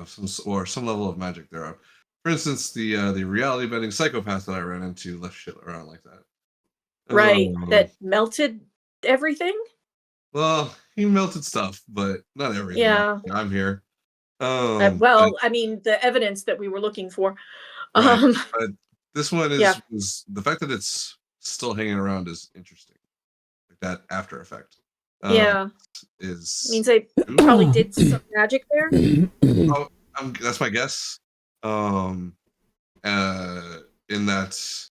Some level of magic thereof. For instance, the reality bending psychopath that I ran into left shit around like that. Right. That melted everything? Well, he melted stuff, but not everything. Yeah. I'm here. Well, I mean, the evidence that we were looking for. Right. But this one Yeah. is the fact that it's still hanging around is interesting. Like that after effect. Yeah. Means they probably did some magic there. Oh, that's my guess. In that,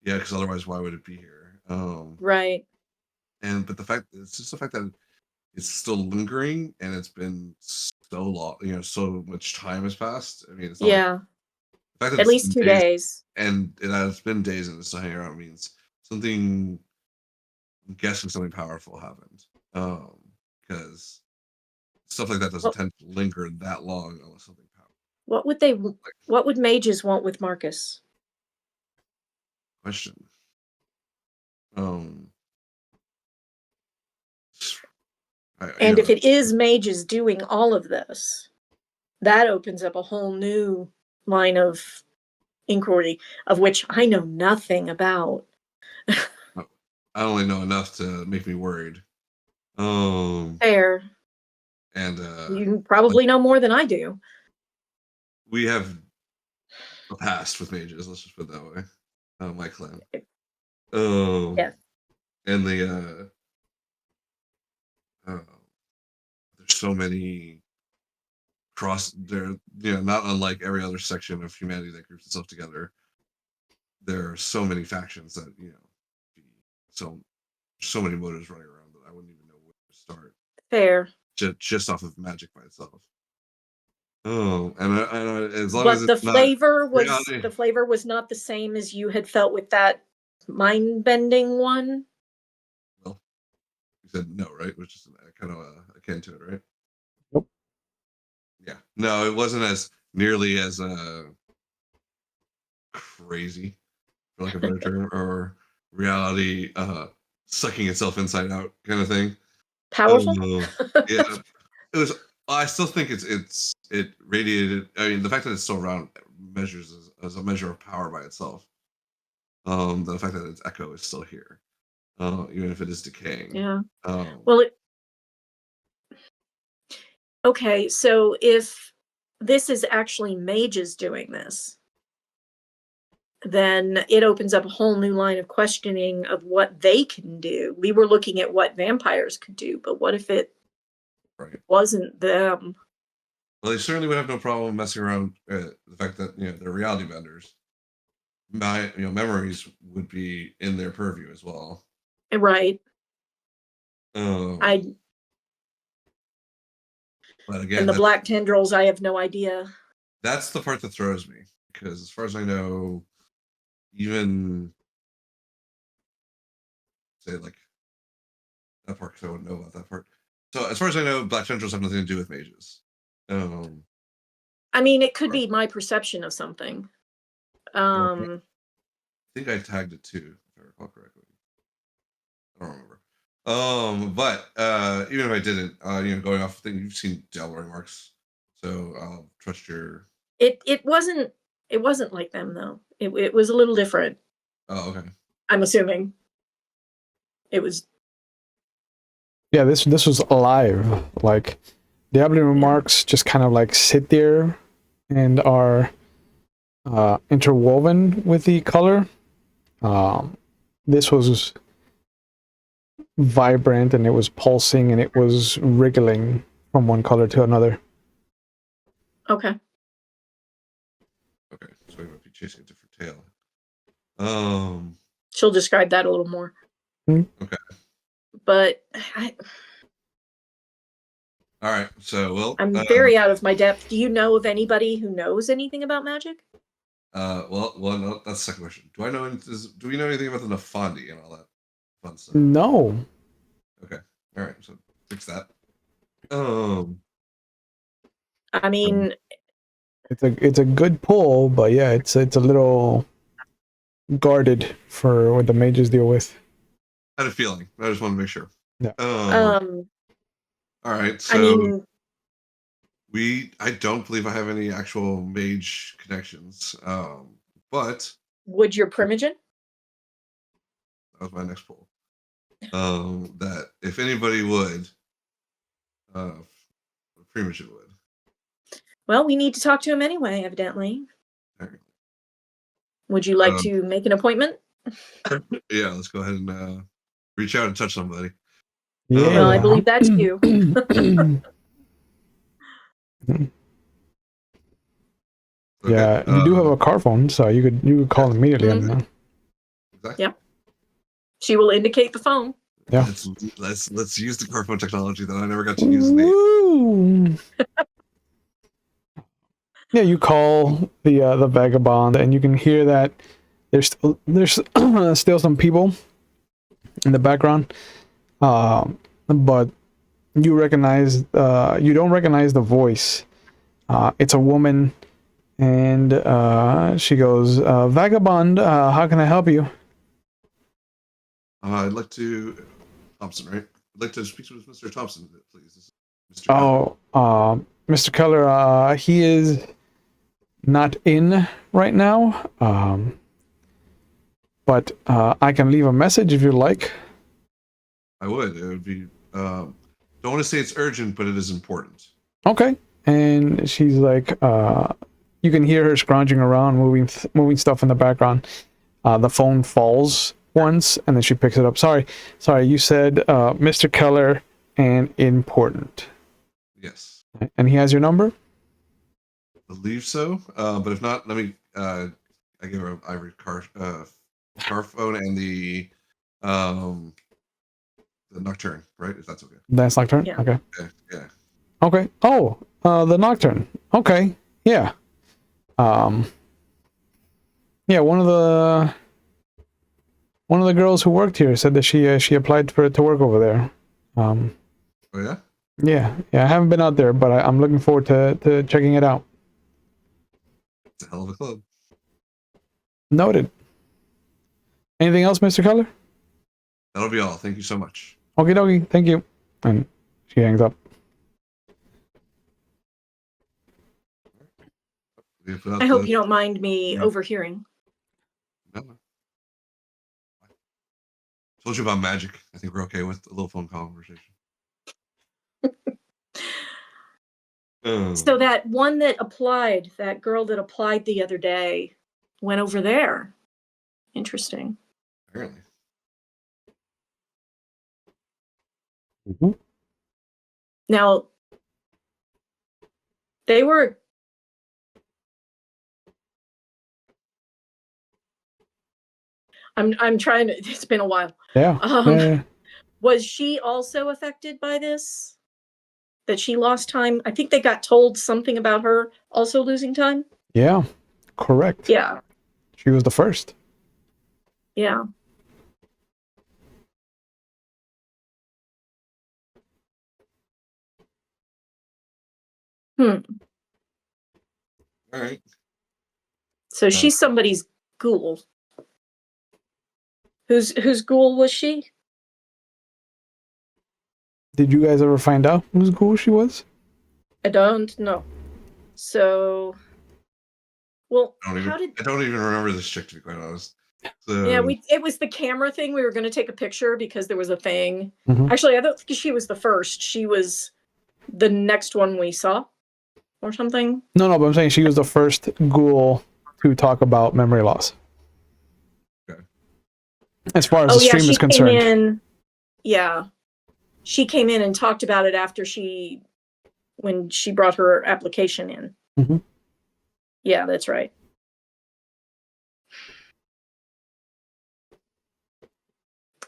yeah, because otherwise, why would it be here? Right. But it's just the fact that it's still lingering and it's been so long, so much time has passed. I mean, it's not Yeah. like, the fact that At least 2 days. and it has been days and it's still hanging around means something. I'm guessing something powerful happened. Because stuff like that doesn't tend to linger that long unless something powerful. What would mages want with Marcus? Question. And if it is mages doing all of this, that opens up a whole new line of inquiry, of which I know nothing about. I only know enough to make me worried. Fair. And you probably know more than I do. We have a past with mages, let's just put it that way. My clan. Yes. And the there's so many not unlike every other section of humanity that groups itself together. There are so many factions that so many motives running around that I wouldn't even know where to start. Fair. Just off of magic by itself. And as long but as the flavor was not the same as you had felt with that mind bending one. Well, you said no, right? Which is kind of akin to it, right? Nope. Yeah, no, it wasn't as nearly as crazy, for lack of a better term, or reality sucking itself inside out kind of thing. Powerful. Yeah, it was. I still think it radiated. I mean, the fact that it's still around measures as a measure of power by itself. The fact that its echo is still here, even if it is decaying. Yeah. Okay, so if this is actually mages doing this, then it opens up a whole new line of questioning of what they can do. We were looking at what vampires could do, but what if it Right. wasn't them. Well, they certainly would have no problem messing around. The fact that they're reality benders. Memories would be in their purview as well. Right. But again, and the black tendrils, I have no idea. That's the part that throws me, because as far as I know, even say like that part, because I wouldn't know about that part. So as far as I know, black tendrils have nothing to do with mages. I mean, it could be my perception of something. I think I tagged it too, if I recall correctly. I don't remember. But even if I didn't, going off the thing, you've seen doubling marks, so I'll trust your. It wasn't like them though. It was a little different. Oh, okay. I'm assuming it was. Yeah, this was alive. Like the doubling marks just kind of like sit there and are interwoven with the color. This was vibrant and it was pulsing and it was wriggling from one color to another. Okay. Okay, so we might be chasing a different tail. She'll describe that a little more. Okay. But all right, so I'm very out of my depth. Do you know of anybody who knows anything about magic? No, that's the second question. Do we know anything about the Nafandi and all that fun stuff? No. Okay. All right. So fix that. I mean, it's a good pull, but yeah, it's a little guarded for what the mages deal with. I had a feeling. I just want to make sure. Yeah. All right. So I don't believe I have any actual mage connections. But would your Primogen? That was my next poll. That if anybody would, Primogen would. Well, we need to talk to him anyway, evidently. Right. Would you like to make an appointment? Yeah, let's go ahead and reach out and touch somebody. Yeah. Well, I believe that's you. Okay. Yeah, you do have a car phone, so you could call immediately. Exactly. Yeah. She will indicate the phone. Yeah. Let's use the car phone technology that I never got to use. Yeah, you call the vagabond, and you can hear that there's still some people in the background, but you don't recognize the voice. It's a woman, and she goes, "Vagabond, how can I help you?" I'd like to Thompson, right? I'd like to speak to Mr. Thompson, please. Mr. Keller. Mr. Keller, he is not in right now, but I can leave a message if you'd like. I would. It would be. Don't want to say it's urgent, but it is important. Okay. And she's like, you can hear her scrounging around, moving stuff in the background. The phone falls once, and then she picks it up. Sorry. You said Mr. Keller and important. Yes. And he has your number? I believe so. But if not, let me. I give her an ivory car phone and the Nocturne, right? If that's okay. Danse Nocturne? Yeah. Okay. Yeah. Okay. Oh, the Nocturne. Okay. Yeah. Yeah, one of the girls who worked here said that she applied to work over there. Oh yeah? Yeah. I haven't been out there, but I'm looking forward to checking it out. It's a hell of a club. Noted. Anything else, Mr. Keller? That'll be all. Thank you so much. Okie dokie. Thank you. And she hangs up. I hope you don't mind me overhearing. No. Told you about magic. I think we're okay with a little phone conversation. So that one that girl that applied the other day, went over there. Interesting. Apparently. Mm-hmm. Now, they were... I'm trying to... It's been a while. Yeah. Was she also affected by this? That she lost time? I think they got told something about her also losing time. Yeah, correct. Yeah. She was the first. Yeah. All right. So she's somebody's ghoul. Whose ghoul was she? Did you guys ever find out whose ghoul she was? I don't know. So, well, I don't even remember this chick, to be quite honest. So, yeah, it was the camera thing. We were going to take a picture because there was a thing. Mm-hmm. Actually, I don't think she was the first. She was the next one we saw, or something. No, but I'm saying she was the first ghoul to talk about memory loss. Okay. As far as the stream is concerned. She came in and talked about it after when she brought her application in. Mm-hmm. Yeah, that's right.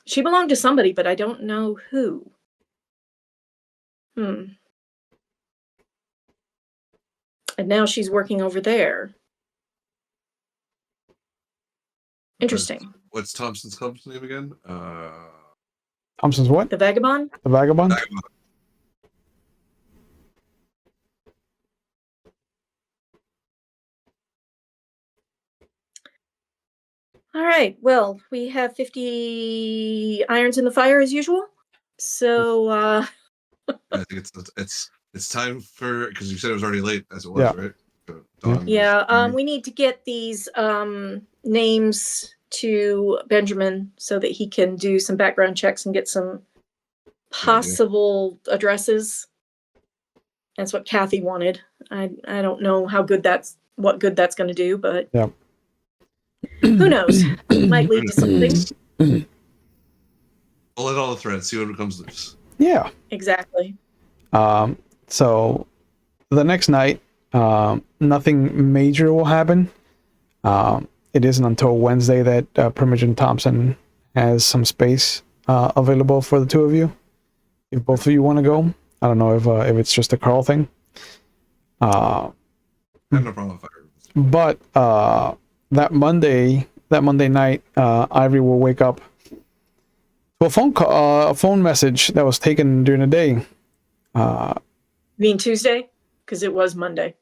She belonged to somebody, but I don't know who. And now she's working over there. Interesting. What's Thompson's club's name again? Thompson's what? The Vagabond? The Vagabond? All right. Well, we have 50 irons in the fire as usual. So I think it's time for, because you said it was already late as it was, right? So we need to get these names to Benjamin so that he can do some background checks and get some possible addresses. That's what Kathy wanted. I don't know what good that's going to do, but who knows? Might lead to something. Pull at all the threads, see what comes loose. Yeah. Exactly. So the next night, nothing major will happen. It isn't until Wednesday that Primogen Thompson has some space available for the two of you. If both of you want to go, I don't know if it's just a Carl thing. I have no problem with fire. But that Monday night, Ivory will wake up to a phone message that was taken during the day. You mean Tuesday? Because it was Monday.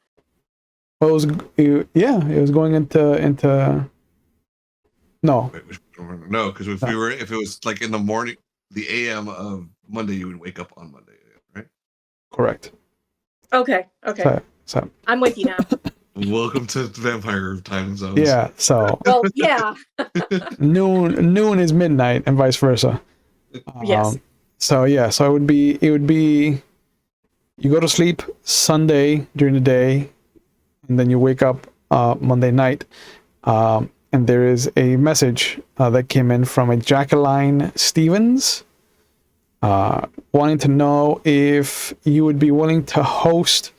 Well, it was going into. No. No, because if it was like in the morning, the AM of Monday, you would wake up on Monday, right? Correct. Okay. So I'm with you now. Welcome to Vampire time zones. Yeah. So. Well, yeah. noon is midnight, and vice versa. Yes. So it would be. You go to sleep Sunday during the day, and then you wake up Monday night, and there is a message that came in from a Jacqueline Stevens, wanting to know if you would be willing to host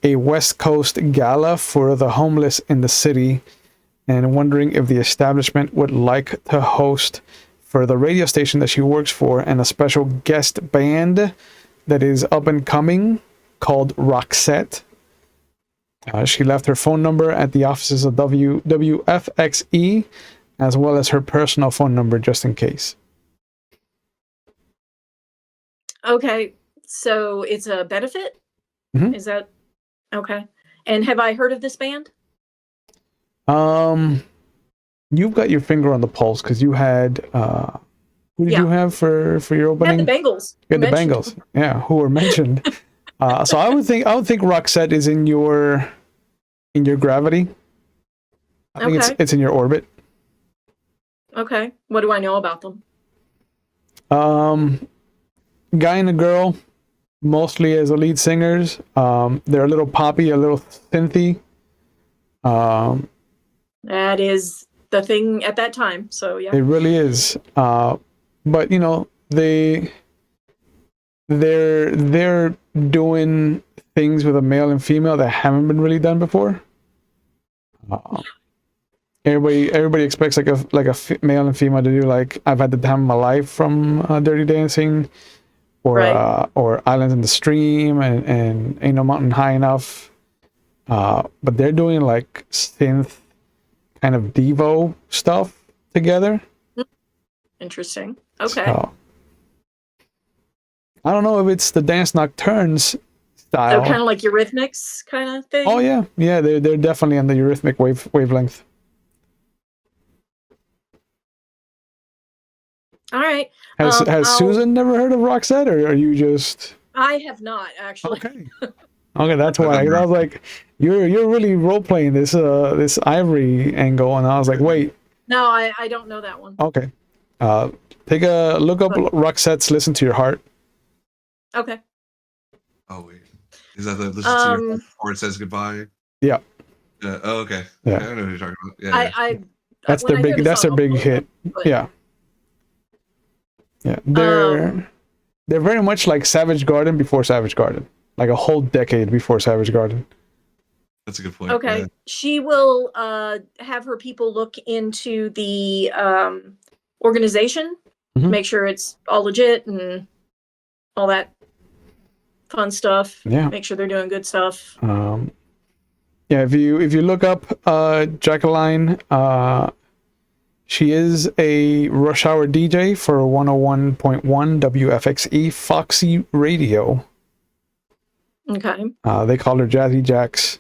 a West Coast gala for the homeless in the city, and wondering if the establishment would like to host for the radio station that she works for and a special guest band that is up and coming called Roxette. She left her phone number at the offices of WFXE, as well as her personal phone number just in case. Okay, so it's a benefit? Mm-hmm. Is that okay? And have I heard of this band? You've got your finger on the pulse because you had who did you have for your opening? Yeah, the Bengals. You had the Bengals. Yeah, who were mentioned. So I would think Roxette is in your gravity. I think it's in your orbit. Okay. What do I know about them? Guy and a girl, mostly as the lead singers. They're a little poppy, a little synthy. That is the thing at that time. So yeah. It really is. But they they're doing things with a male and female that haven't been really done before. Everybody expects like a male and female to do like I've Had the Time of My Life from Dirty Dancing, or Right. or Islands in the Stream, and Ain't No Mountain High Enough. But they're doing like synth kind of Devo stuff together. Interesting. Okay. So, I don't know if it's the Danse Nocturnes So style. kind of like Eurythmics kind of thing. Oh yeah, they're definitely on the Eurythmic wavelength. All right. Has Susan never heard of Roxette, or are you just? I have not actually. Okay. Okay, that's why. I was like, you're really role playing this Ivory angle, and I was like, wait. No, I don't know that one. Okay. Take a look up Roxette's "Listen to Your Heart." Okay. Oh wait, is that the Listen to Your Heart before it says goodbye? Yeah. Oh, okay. Yeah. I know who you're talking about. Yeah. I that's their big. That's their big hit. Yeah. Yeah. They're very much like Savage Garden before Savage Garden, like a whole decade before Savage Garden. That's a good point. Okay. Yeah. She will have her people look into the organization, make sure it's all legit and all that fun stuff. Yeah. Make sure they're doing good stuff. Yeah, if you look up Jacqueline, she is a rush hour DJ for 101.1 WFXE Foxy Radio. Okay. They call her Jazzy Jax.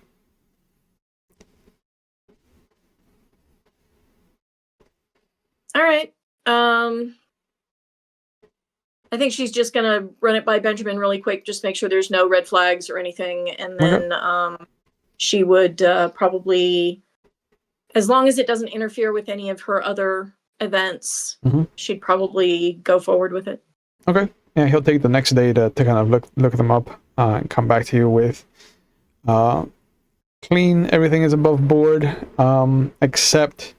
All right. I think she's just gonna run it by Benjamin really quick, just make sure there's no red flags or anything, and then she would probably, as long as it doesn't interfere with any of her other events, she'd probably go forward with it. Okay. Yeah, he'll take the next day to kind of look them up and come back to you with clean. Everything is above board, except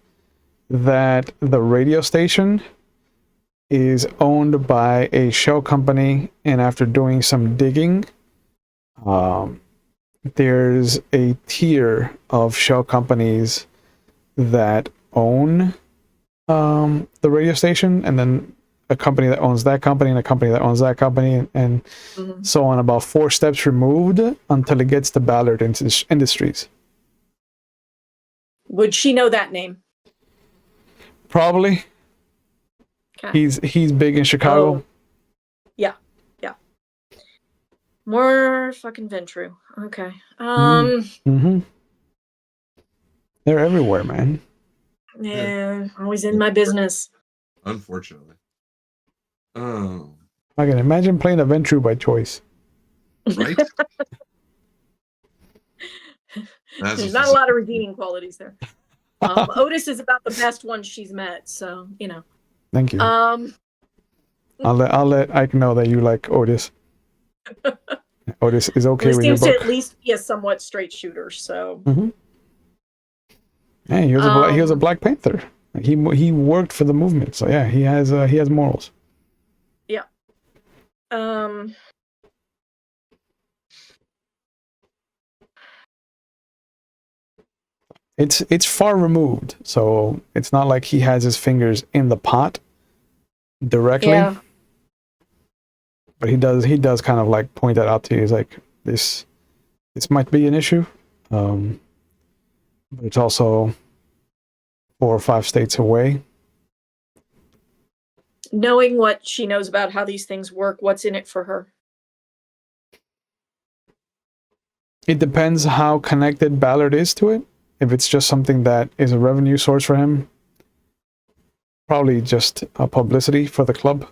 that the radio station is owned by a shell company, and after doing some digging, there's a tier of shell companies that own the radio station, and then a company that owns that company, and a company that owns that company, and so on, about 4 steps removed until it gets to Ballard Industries. Would she know that name? Probably. Okay. He's big in Chicago. Oh. Yeah. More fucking Ventru. Okay. They're everywhere, man. Yeah, always in my business. Unfortunately. Oh. I can imagine playing a Ventru by choice. Right? There's not a lot of redeeming qualities there. Otis is about the best one she's met, so you know. Thank you. I'll let Ike know that you like Otis. Otis is okay with your book. Seems to at least be a somewhat straight shooter, so. Hey, he was a Black Panther. He worked for the movement, so yeah, he has morals. Yeah. It's far removed, so it's not like he has his fingers in the pot directly. Yeah. But he does kind of like point that out to you. He's like, this might be an issue, but it's also 4 or 5 states away. Knowing what she knows about how these things work, what's in it for her? It depends how connected Ballard is to it. If it's just something that is a revenue source for him, probably just a publicity for the club.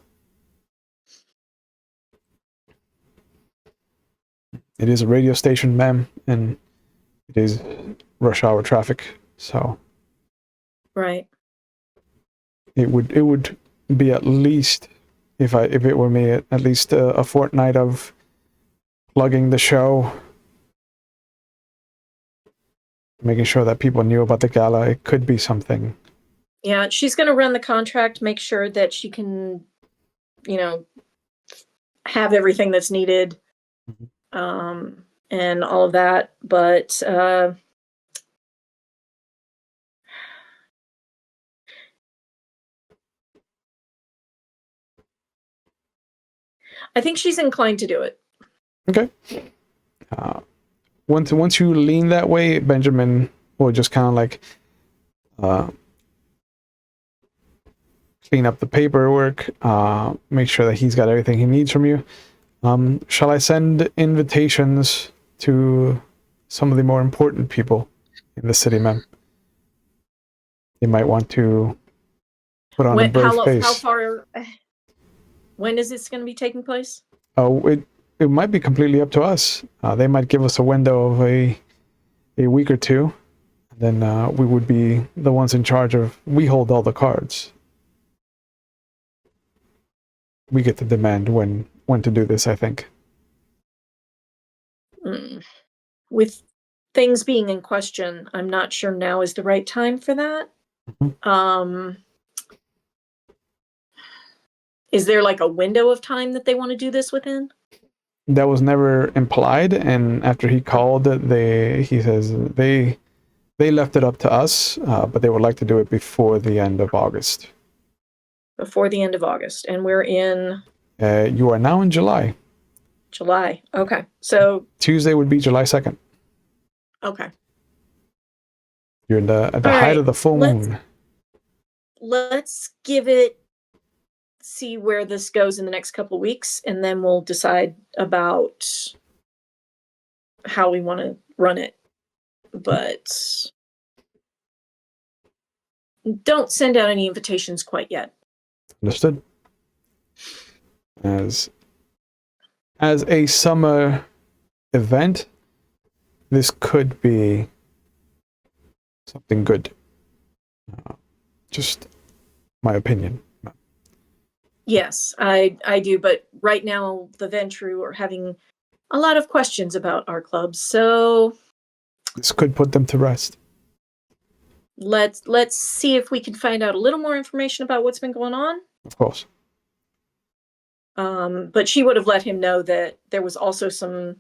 It is a radio station, ma'am, and it is rush hour traffic, so right. It would be at least, if it were me, at least a fortnight of plugging the show, making sure that people knew about the gala. It could be something. Yeah, she's going to run the contract, make sure that she can, have everything that's needed, and all of that. But I think she's inclined to do it. Okay. Once you lean that way, Benjamin will just kind of like clean up the paperwork, make sure that he's got everything he needs from you. Shall I send invitations to some of the more important people in the city, ma'am? They might want to put on a brave face. How far? When is this going to be taking place? Oh, it might be completely up to us. They might give us a window of a week or two. Then we would be the ones in charge of. We hold all the cards. We get to demand when to do this, I think. With things being in question, I'm not sure now is the right time for that. Is there like a window of time that they want to do this within? That was never implied, and after he called, he says they left it up to us, but they would like to do it before the end of August. Before the end of August, and we're in. You are now in July. July. Okay, so Tuesday would be July 2nd. Okay. You're at the height of the full moon. Let's see where this goes in the next couple of weeks, and then we'll decide about how we want to run it. But don't send out any invitations quite yet. Understood. As a summer event, this could be something good. Just my opinion. Yes, I do. But right now, the Ventru are having a lot of questions about our club. So this could put them to rest. Let's see if we can find out a little more information about what's been going on. Of course. But she would have let him know that there was also some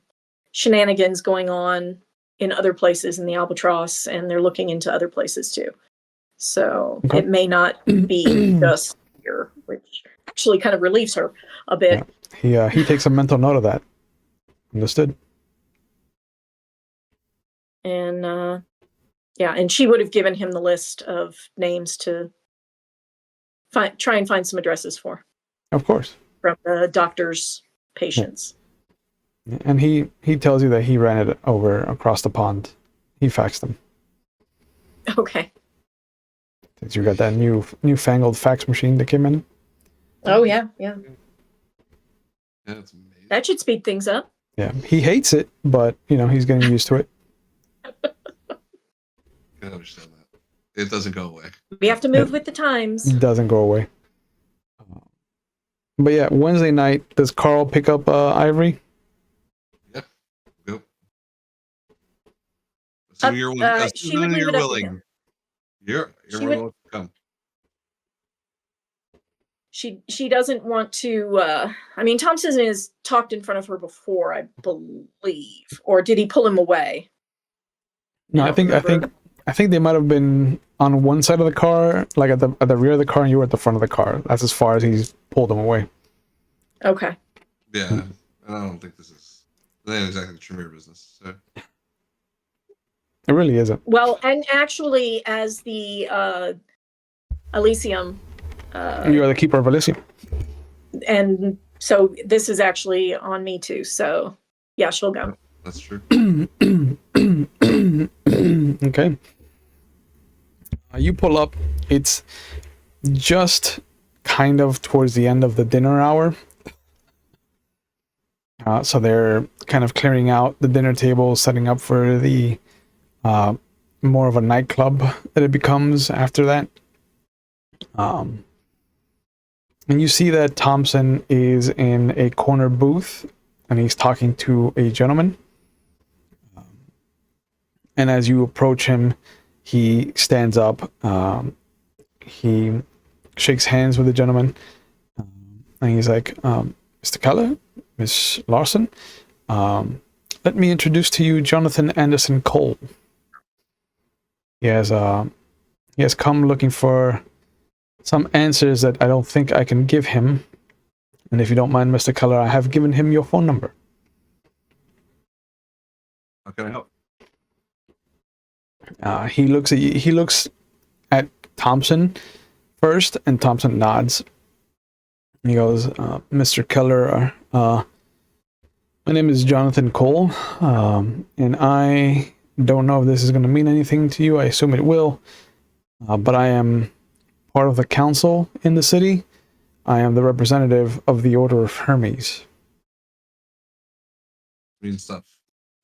shenanigans going on in other places in the Albatross, and they're looking into other places too. So It may not be just here, which actually kind of relieves her a bit. Yeah. He takes a mental note of that. Understood. And and she would have given him the list of names to try and find some addresses for. Of course. From the doctor's patients. Yeah. And he tells you that he ran it over across the pond. He faxed them. Okay. Since you got that newfangled fax machine that came in. Oh yeah. That's amazing. That should speed things up. Yeah, he hates it, but he's getting used to it. I can understand that. It doesn't go away. We have to move with the times. It doesn't go away. But yeah, Wednesday night, does Carl pick up Ivory? Yeah. Go. Assuming you're willing. She would leave it up to him. You're willing to come. She doesn't want to. Thompson has talked in front of her before, I believe, or did he pull him away? No, I think they might have been on one side of the car, like at the rear of the car, and you were at the front of the car. That's as far as he's pulled them away. Okay. Yeah, and I don't think this is exactly the Tremere business. So. It really isn't. Well, and actually, as the Elysium. You are the keeper of Elysium. And so this is actually on me too. So yeah, she'll go. That's true. Okay. You pull up. It's just kind of towards the end of the dinner hour. So they're kind of clearing out the dinner table, setting up for the more of a nightclub that it becomes after that. And you see that Thompson is in a corner booth, and he's talking to a gentleman. And as you approach him, he stands up. He shakes hands with the gentleman, and he's like, Mr. Keller, Miss Larson, let me introduce to you Jonathan Anderson Cole. He has come looking for some answers that I don't think I can give him. And if you don't mind, Mr. Keller, I have given him your phone number. How can I help? He looks at Thompson first, and Thompson nods. He goes, Mr. Keller, my name is Jonathan Cole, and I don't know if this is going to mean anything to you. I assume it will, but I am part of the council in the city. I am the representative of the Order of Hermes. Means stuff.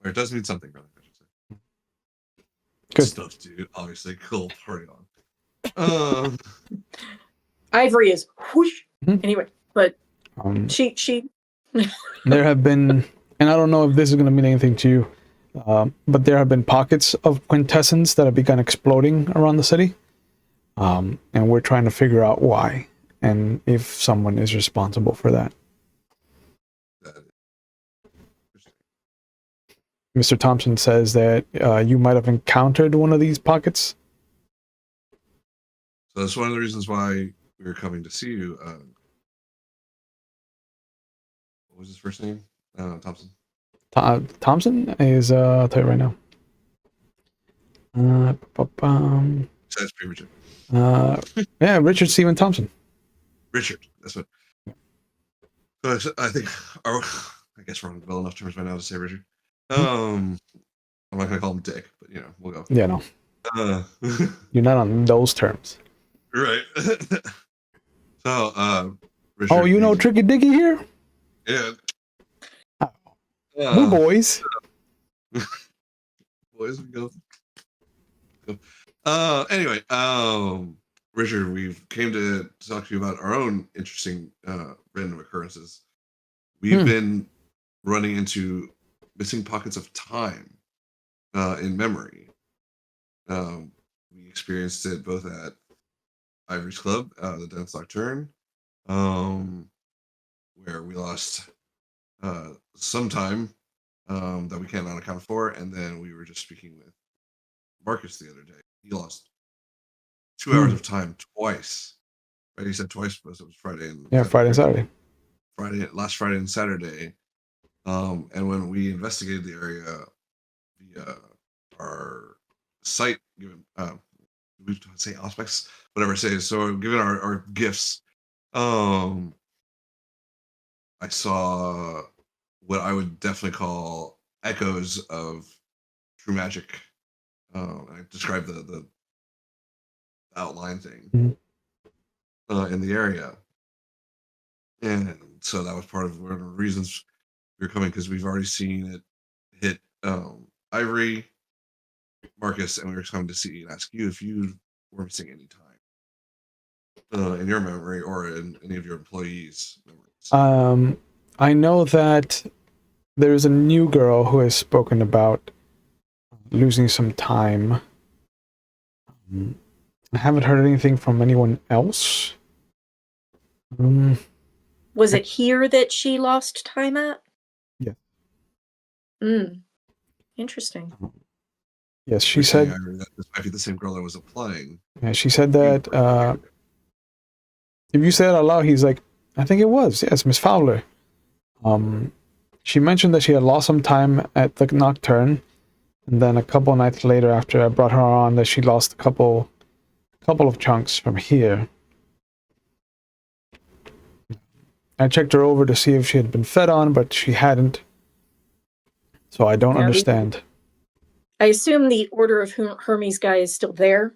Or it does mean something, brother, I should say. Good stuff, dude. Obviously, cool. Party on. Ivory is whoosh. Mm-hmm. Anyway, but she there have been, and I don't know if this is going to mean anything to you, but there have been pockets of quintessence that have begun exploding around the city, and we're trying to figure out why and if someone is responsible for that. Mr. Thompson says that you might have encountered one of these pockets. So that's one of the reasons why we were coming to see you. What was his first name? Thompson. Thompson is, I'll tell you right now. That's Primogen. Yeah, Richard Stephen Thompson. Richard, that's what. So I think, I guess we're on well enough terms by now to say Richard. I'm not gonna call him Dick, but we'll go. Yeah, no. You're not on those terms. Right. So, Richard, oh, you know Tricky Dicky here? Yeah. We're boys. Boys, we go. Anyway, Richard, we've came to talk to you about our own interesting random occurrences. We've been running into missing pockets of time in memory. We experienced it both at Ivory's Club, the Danse Nocturne, where we lost some time that we cannot account for, and then we were just speaking with Marcus the other day. He lost 2 hours of time twice. Right? He said twice, but it was Friday and Friday and Saturday. Last Friday and Saturday. And when we investigated the area via our site, given we say aspects, whatever it says. So given our gifts, I saw what I would definitely call echoes of true magic. I described the outline thing in the area, and so that was part of one of the reasons we were coming, because we've already seen it hit Ivory, Marcus, and we were coming to see and ask you if you were missing any time in your memory or in any of your employees' memories. I know that there's a new girl who has spoken about losing some time. I haven't heard anything from anyone else. Was it here that she lost time at? Yeah. Interesting. Yes, she said that this might be the same girl that was applying. Yeah, she said that if you say it out loud, he's like, I think it was. Yes, Miss Fowler. She mentioned that she had lost some time at the Nocturne, and then a couple nights later, after I brought her on, that she lost a couple of chunks from here. I checked her over to see if she had been fed on, but she hadn't. So I don't understand. I assume the Order of Hermes guy is still there.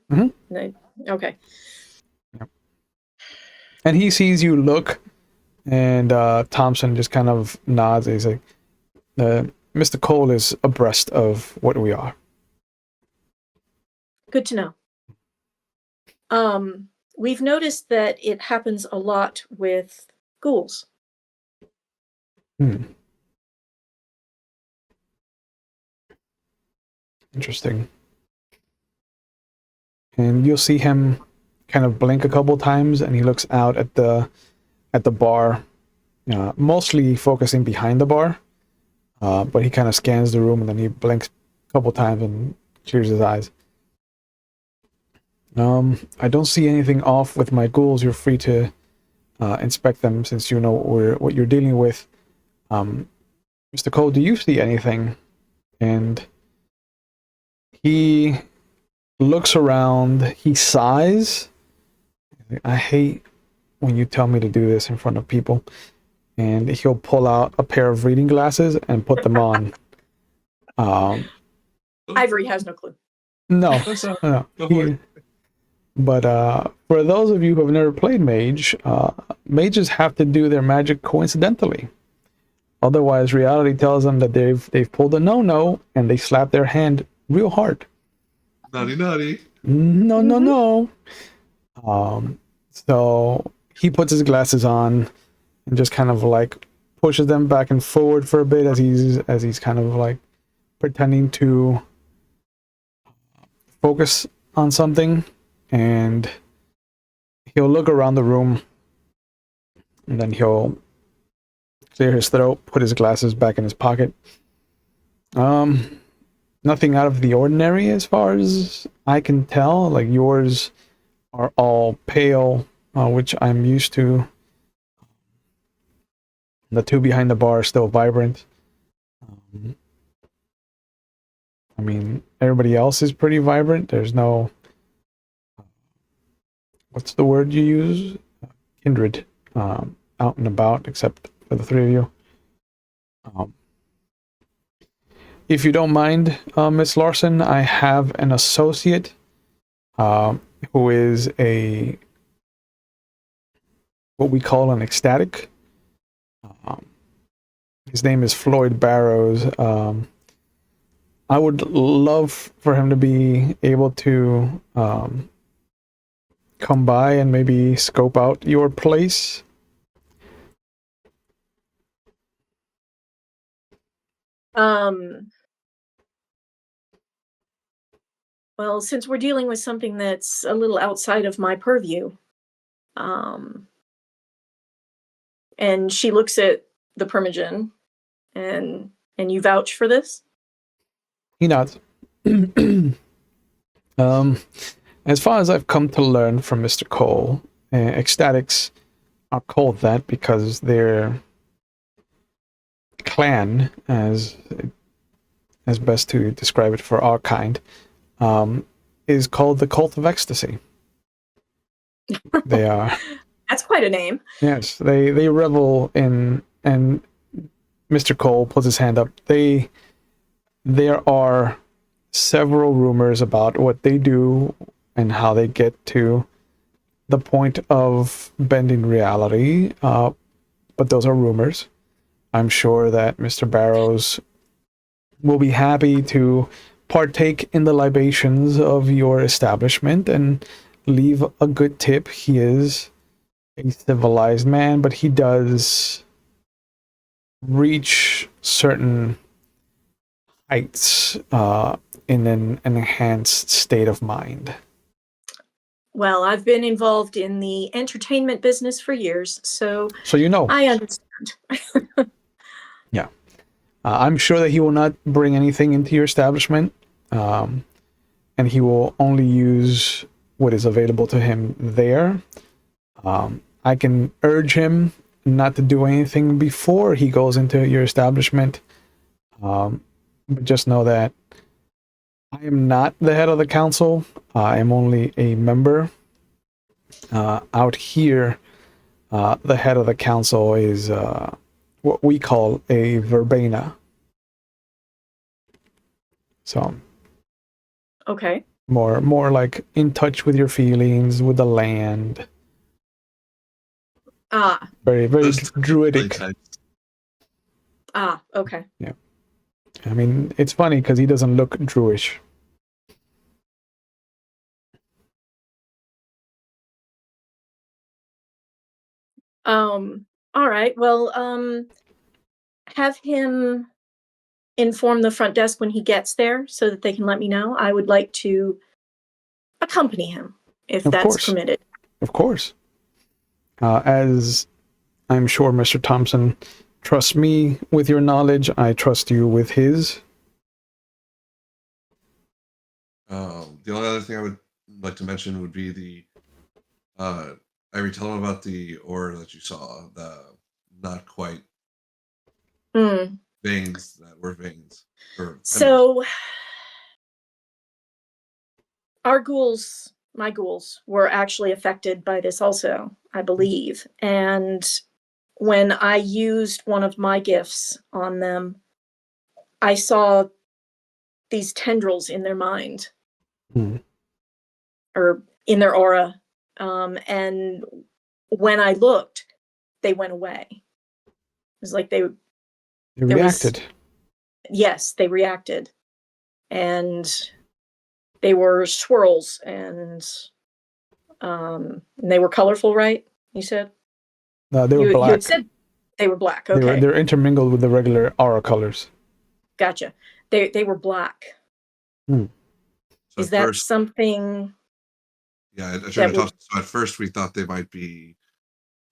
Okay. Yep. And he sees you look, and Thompson just kind of nods. He's like, Mr. Cole is abreast of what we are. Good to know. We've noticed that it happens a lot with ghouls. Interesting. And you'll see him kind of blink a couple times, and he looks out at the bar, mostly focusing behind the bar. But he kind of scans the room and then he blinks a couple times and clears his eyes. I don't see anything off with my ghouls. You're free to inspect them since you know what you're dealing with. Mr. Cole, do you see anything? And he looks around. He sighs. I hate when you tell me to do this in front of people. And he'll pull out a pair of reading glasses and put them on. Ivory has no clue. No. But for those of you who have never played mage, mages have to do their magic coincidentally. Otherwise, reality tells them that they've pulled a no-no and they slap their hand real hard. Naughty. No. So he puts his glasses on and just kind of like pushes them back and forward for a bit as he's kind of like pretending to focus on something, and he'll look around the room and then he'll clear his throat, put his glasses back in his pocket. Nothing out of the ordinary as far as I can tell. Like, yours are all pale, which I'm used to. The two behind the bar are still vibrant. I mean, everybody else is pretty vibrant. There's no... what's the word you use? Kindred. Out and about, except for the three of you. If you don't mind, Miss Larson, I have an associate who is what we call an ecstatic. His name is Floyd Barrows. I would love for him to be able to come by and maybe scope out your place. Well, since we're dealing with something that's a little outside of my purview, and she looks at the Primogen, and you vouch for this? He nods. As far as I've come to learn from Mr. Cole, ecstatics are called that because their clan, as best to describe it for our kind, is called the Cult of Ecstasy. They are... That's quite a name. Yes, they revel in, and Mr. Cole puts his hand up. There are several rumors about what they do and how they get to the point of bending reality, but those are rumors. I'm sure that Mr. Barrows will be happy to partake in the libations of your establishment and leave a good tip. He is a civilized man, but he does reach certain heights in an enhanced state of mind. Well, I've been involved in the entertainment business for years, so you know. I understand. Yeah. I'm sure that he will not bring anything into your establishment, and he will only use what is available to him there. I can urge him not to do anything before he goes into your establishment, but just know that I am not the head of the council. I am only a member. Out here, the head of the council is what we call a verbena. So, okay. More like in touch with your feelings, with the land. Very, very druidic. Okay. Yeah. I mean, it's funny because he doesn't look druish. All right. Well, have him inform the front desk when he gets there so that they can let me know. I would like to accompany him if that's permitted. Of course. As I'm sure Mr. Thompson trusts me with your knowledge. I trust you with his. The only other thing I would like to mention would be the Ivory, tell them about the aura that you saw, the not quite veins that were veins. So our ghouls, my ghouls, were actually affected by this also, I believe. And when I used one of my gifts on them, I saw these tendrils in their mind or in their aura. And when I looked, they went away. It was like they reacted. Yes, they reacted. And they were swirls, and they were colorful, right? You said? They were black. You had said they were black. Okay. They're intermingled with the regular aura colors. Gotcha. They were black. So is that something? Yeah, I should have talked. So at first we thought they might be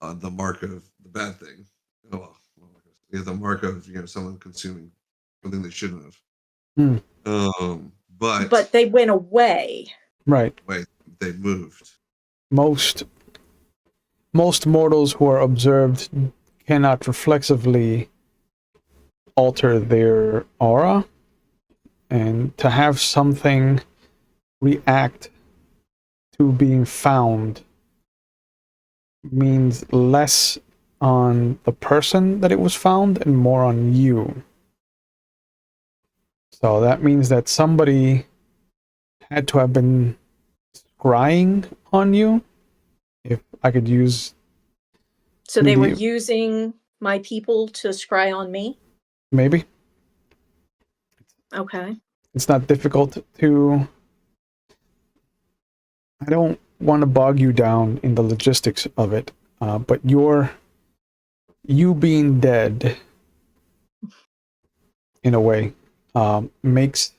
the mark of the bad thing. Oh, well, the mark of someone consuming something they shouldn't have. But they went away. Right. Wait, they moved. Most mortals who are observed cannot reflexively alter their aura, and to have something react to being found means less on the person that it was found and more on you. So that means that somebody had to have been scrying on you, if I could use. So they were using my people to scry on me? Maybe. Okay. It's not difficult to... I don't want to bog you down in the logistics of it, but you being dead, in a way, makes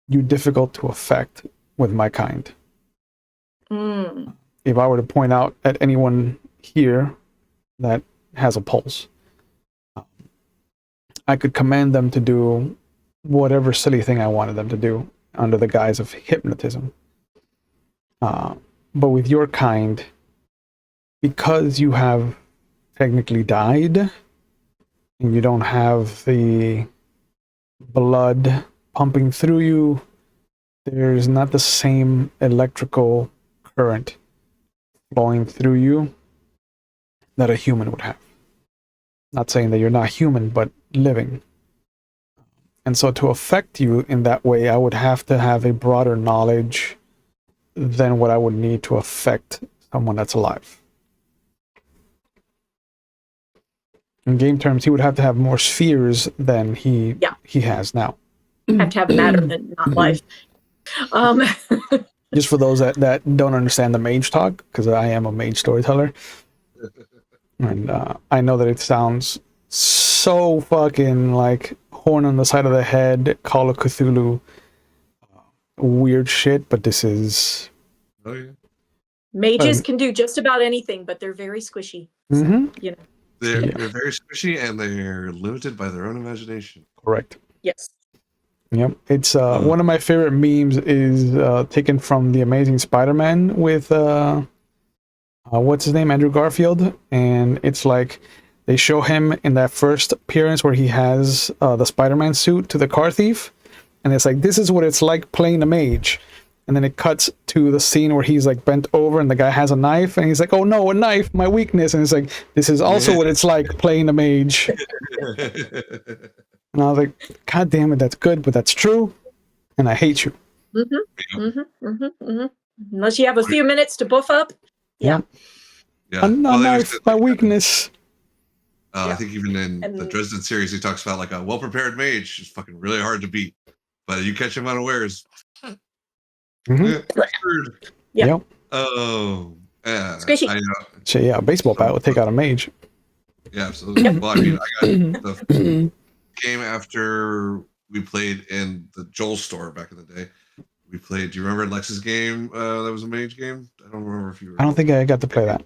you difficult to affect with my kind. If I were to point out at anyone here that has a pulse, I could command them to do whatever silly thing I wanted them to do under the guise of hypnotism. But with your kind, because you have technically died, and you don't have the blood pumping through you, there's not the same electrical current flowing through you that a human would have. Not saying that you're not human, but living. And so to affect you in that way, I would have to have a broader knowledge than what I would need to affect someone that's alive. In game terms, he would have to have more spheres than he has now. Have to have matter than not life. Just for those that don't understand the mage talk, because I am a mage storyteller, and I know that it sounds so fucking like horn on the side of the head, Call of Cthulhu, weird shit, but this is... Oh, yeah. Mages can do just about anything, but they're very squishy. So, They're very squishy, and they're limited by their own imagination. Correct. Yes. Yep. It's one of my favorite memes is taken from The Amazing Spider-Man with what's his name, Andrew Garfield, and it's like they show him in that first appearance where he has the Spider-Man suit to the car thief, and it's like, this is what it's like playing the mage. And then it cuts to the scene where he's like bent over and the guy has a knife, and he's like, oh no, a knife, my weakness. And it's like, this is also what it's like playing the mage. And I was like, God damn it, that's good, but that's true, and I hate you. Unless you have a few minutes to buff up. Yeah. A knife, my weakness. I think even in the Dresden series, he talks about like a well-prepared mage is fucking really hard to beat, but you catch him unawares. Yep. Oh, yeah. Squishy. So yeah, a baseball bat would take out a mage. Yeah, absolutely. Well, I mean, I got the game after we played in the Joel store back in the day. We played. Do you remember Lex's game? That was a mage game. I don't remember if you. I don't think I got to play that.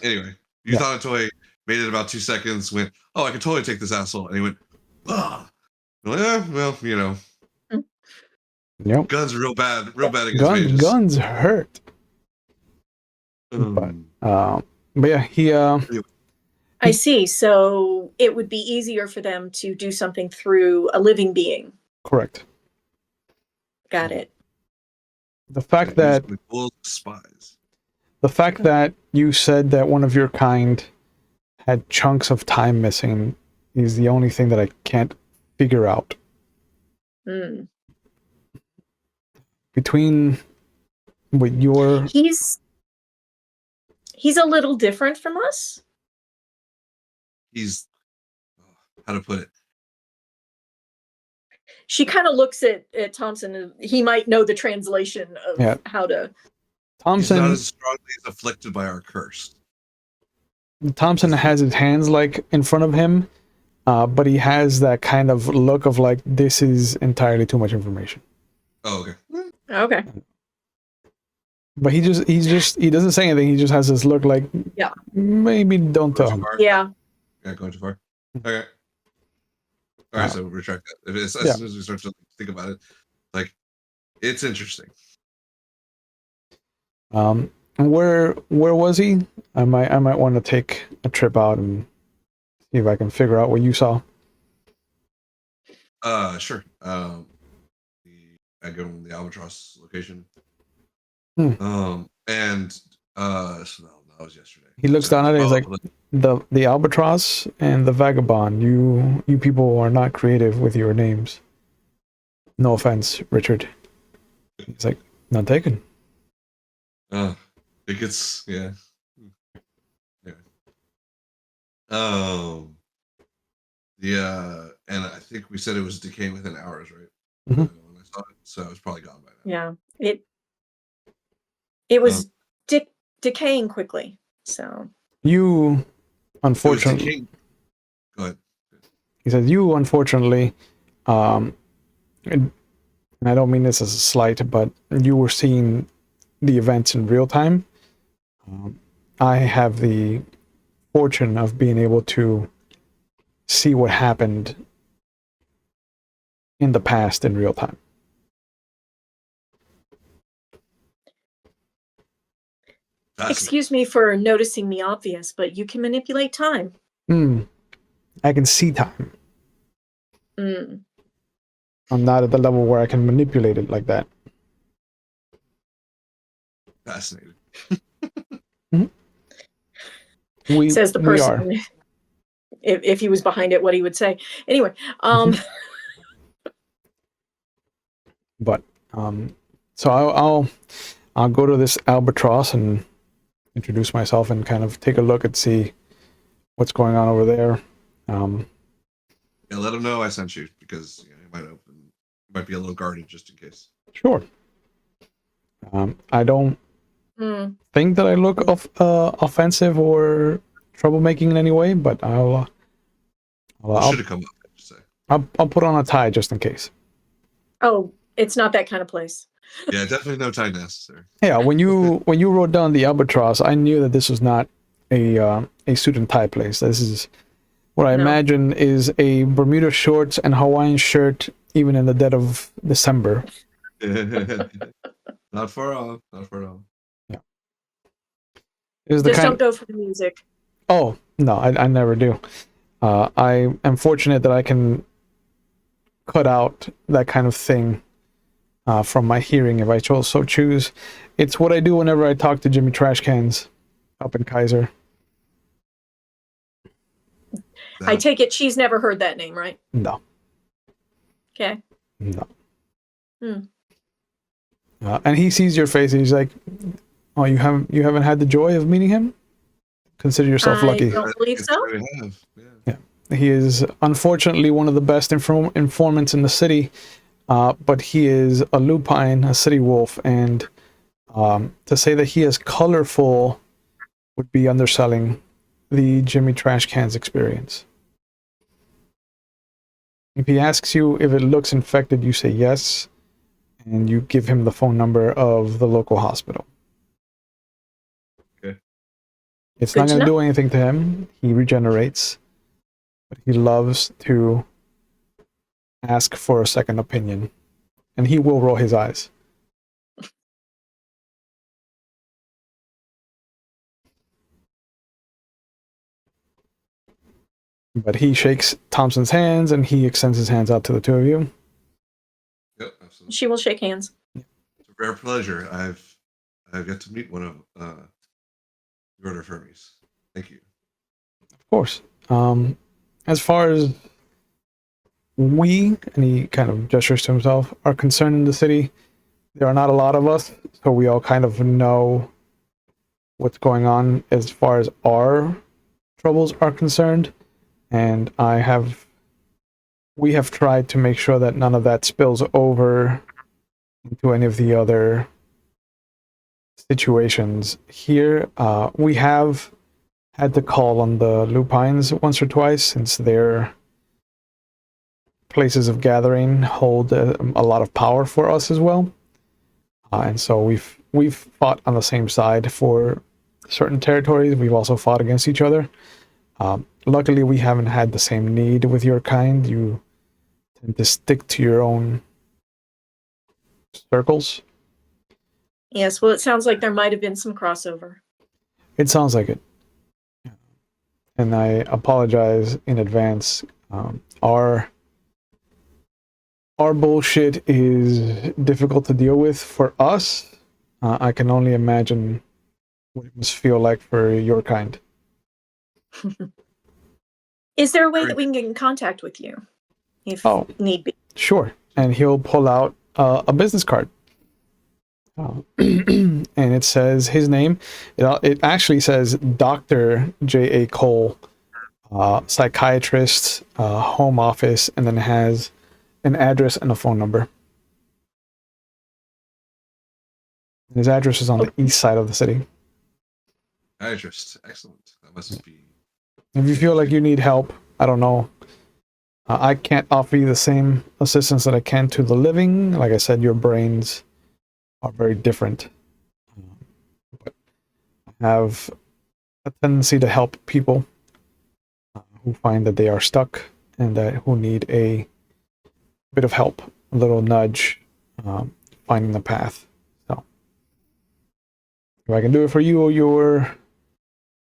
Anyway, You thought a toy, made it about 2 seconds, went, oh, I could totally take this asshole. And he went, ah. Well, you know. Yep. Guns are real bad against mages. Guns hurt. But yeah, he I see. So it would be easier for them to do something through a living being. Correct. Got it. The fact that spies. The fact that you said that one of your kind had chunks of time missing is the only thing that I can't figure out. Between what your he's a little different from us. He's how to put it. She kind of looks at Thompson. He might know the translation of how to. Thompson He's not as strongly afflicted by our curse. Thompson has his hands like in front of him, but he has that kind of look of like, this is entirely too much information. Oh, okay. Okay. But he doesn't say anything. He just has this look like, maybe don't tell him. Yeah. Yeah, going too far. Okay. All right, so retract that. As soon as we start to think about it, like, it's interesting. Where was he? I might want to take a trip out and see if I can figure out what you saw. Sure. I go to the Albatross location. And so that was yesterday. He looks down at it. He's like, the Albatross and the Vagabond. You people are not creative with your names. No offense, Richard. He's like, not taken. It gets and I think we said it was decaying within hours, right? When I saw it, so it was probably gone by now. Yeah, it was decaying quickly. So you, unfortunately, go ahead. He says, you unfortunately, and I don't mean this as a slight, but you were seeing the events in real time. I have the fortune of being able to see what happened in the past in real time. Excuse me for noticing the obvious, but you can manipulate time. I can see time. I'm not at the level where I can manipulate it like that. Fascinating. Says the person. If he was behind it, what he would say. Anyway, But so I'll go to this Albatross and introduce myself and kind of take a look and see what's going on over there. Let him know I sent you, because he might be a little guarded just in case. Sure. I don't think that I look offensive or troublemaking in any way, but I'll should have come up. Say. I'll put on a tie just in case. Oh, it's not that kind of place. Yeah, definitely no tie necessary. Yeah, when you wrote down the Albatross, I knew that this was not a suit and tie place. This is what I imagine is a Bermuda shorts and Hawaiian shirt, even in the dead of December. Not far off. Yeah. Just don't go for the music. Oh, no, I never do. I am fortunate that I can cut out that kind of thing from my hearing if I so choose. It's what I do whenever I talk to Jimmy Trashcans up in Kaiser. I take it she's never heard that name, right? No. Okay. No. And he sees your face and he's like, "Oh, you haven't had the joy of meeting him? Consider yourself lucky." I don't believe so. Yeah. He is unfortunately one of the best informants in the city, but he is a lupine, a city wolf, and to say that he is colorful would be underselling the Jimmy Trashcans experience. If he asks you if it looks infected, you say yes, and you give him the phone number of the local hospital. Okay. It's Good not to going to know. do anything to him. He regenerates, but he loves to ask for a second opinion, and he will roll his eyes. But he shakes Thompson's hands, and he extends his hands out to the two of you. Yep, absolutely. She will shake hands. It's a rare pleasure. I've got to meet one of your order Fermies. Thank you. Of course. As far as we, and he kind of gestures to himself, are concerned in the city, there are not a lot of us, so we all kind of know what's going on as far as our troubles are concerned. And we have tried to make sure that none of that spills over into any of the other situations here. We have had to call on the Lupines once or twice, since their places of gathering hold a lot of power for us as well. And so we've fought on the same side for certain territories. We've also fought against each other. Luckily, we haven't had the same need with your kind. You tend to stick to your own circles. Yes, well, it sounds like there might have been some crossover. It sounds like it. And I apologize in advance. Our bullshit is difficult to deal with for us. I can only imagine what it must feel like for your kind. Is there a way that we can get in contact with you if need be? Sure. And he'll pull out a business card. And it says his name. It actually says Dr. J.A. Cole, psychiatrist, home office, and then it has an address and a phone number. His address is on the east side of the city. Address, excellent. That must be. If you feel like you need help, I don't know. I can't offer you the same assistance that I can to the living. Like I said, your brains are very different. But I have a tendency to help people who find that they are stuck and who need a bit of help, a little nudge, finding the path. So if I can do it for you,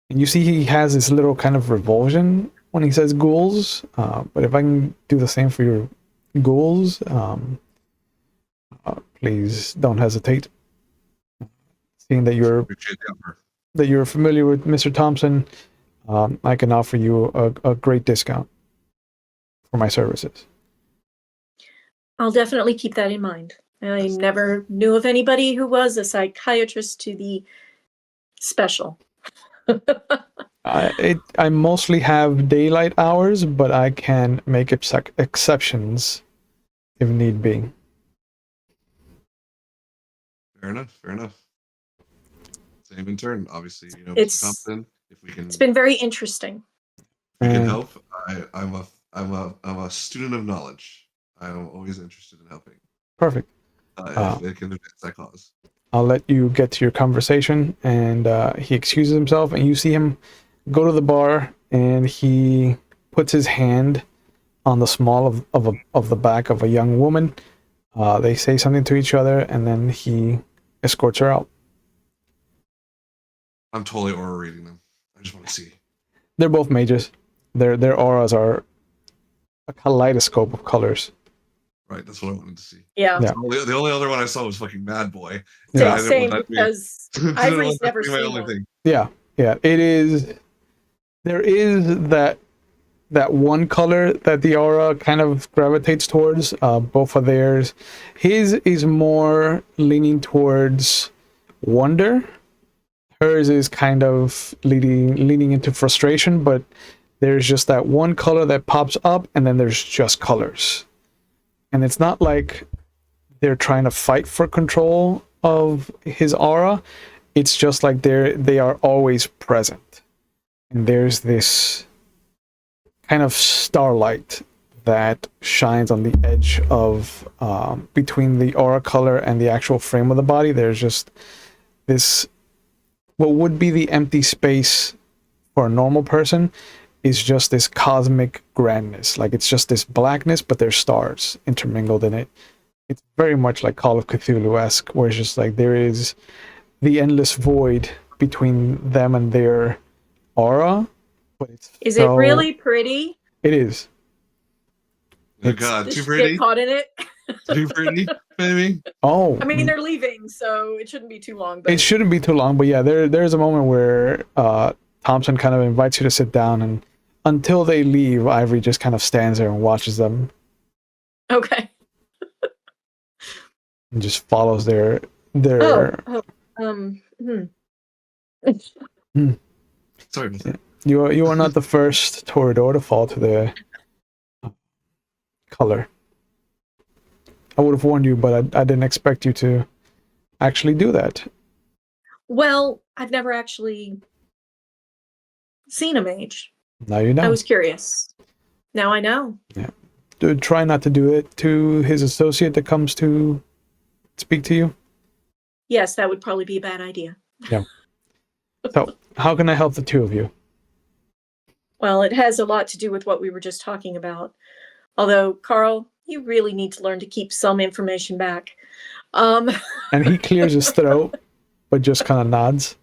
and you see he has this little kind of revulsion when he says ghouls, but if I can do the same for your ghouls, please don't hesitate. Seeing that you're familiar with Mr. Thompson, I can offer you a great discount for my services. I'll definitely keep that in mind. I never knew of anybody who was a psychiatrist to the special. I mostly have daylight hours, but I can make exceptions if need be. Fair enough. Same in turn, obviously. It's Thompson, if we can. It's been very interesting. If we can help, I'm a student of knowledge. I'm always interested in helping. Perfect. If it can advance that cause. I'll let you get to your conversation, and he excuses himself, and you see him go to the bar, and he puts his hand on the small of the back of a young woman. They say something to each other, and then he escorts her out. I'm totally aura reading them. I just want to see. They're both mages. Their auras are a kaleidoscope of colors. Right, that's what I wanted to see. Yeah. The only other one I saw was fucking Mad Boy. Yeah, same because Ivory's never seen only one. thing. Yeah. It is. There is that one color that the aura kind of gravitates towards. Both of theirs. His is more leaning towards wonder. Hers is kind of leaning into frustration, but there's just that one color that pops up, and then there's just colors. And it's not like they're trying to fight for control of his aura. It's just like they are always present. And there's this kind of starlight that shines on the edge of between the aura color and the actual frame of the body. There's just this, what would be the empty space for a normal person is just this cosmic grandness. Like it's just this blackness, but there's stars intermingled in it. It's very much like Call of Cthulhu-esque, where it's just like there is the endless void between them and their aura. But is it really pretty? It is. Oh God, Did too she pretty. get caught in it? Too pretty, maybe. Oh, I mean, they're leaving, so it shouldn't be too long. But it shouldn't be too long. But yeah, there's a moment where Thompson kind of invites you to sit down, and until they leave, Ivory just kind of stands there and watches them. Okay. And just follows their. Sorry about that. You are not the first Toreador to fall to the color. I would have warned you, but I didn't expect you to actually do that. Well, I've never actually seen a mage. Now you know. I was curious. Now I know. Yeah. Try not to do it to his associate that comes to speak to you. Yes, that would probably be a bad idea. Yeah. So, how can I help the two of you? Well, it has a lot to do with what we were just talking about. Although, Carl, you really need to learn to keep some information back. And he clears his throat, but just kind of nods.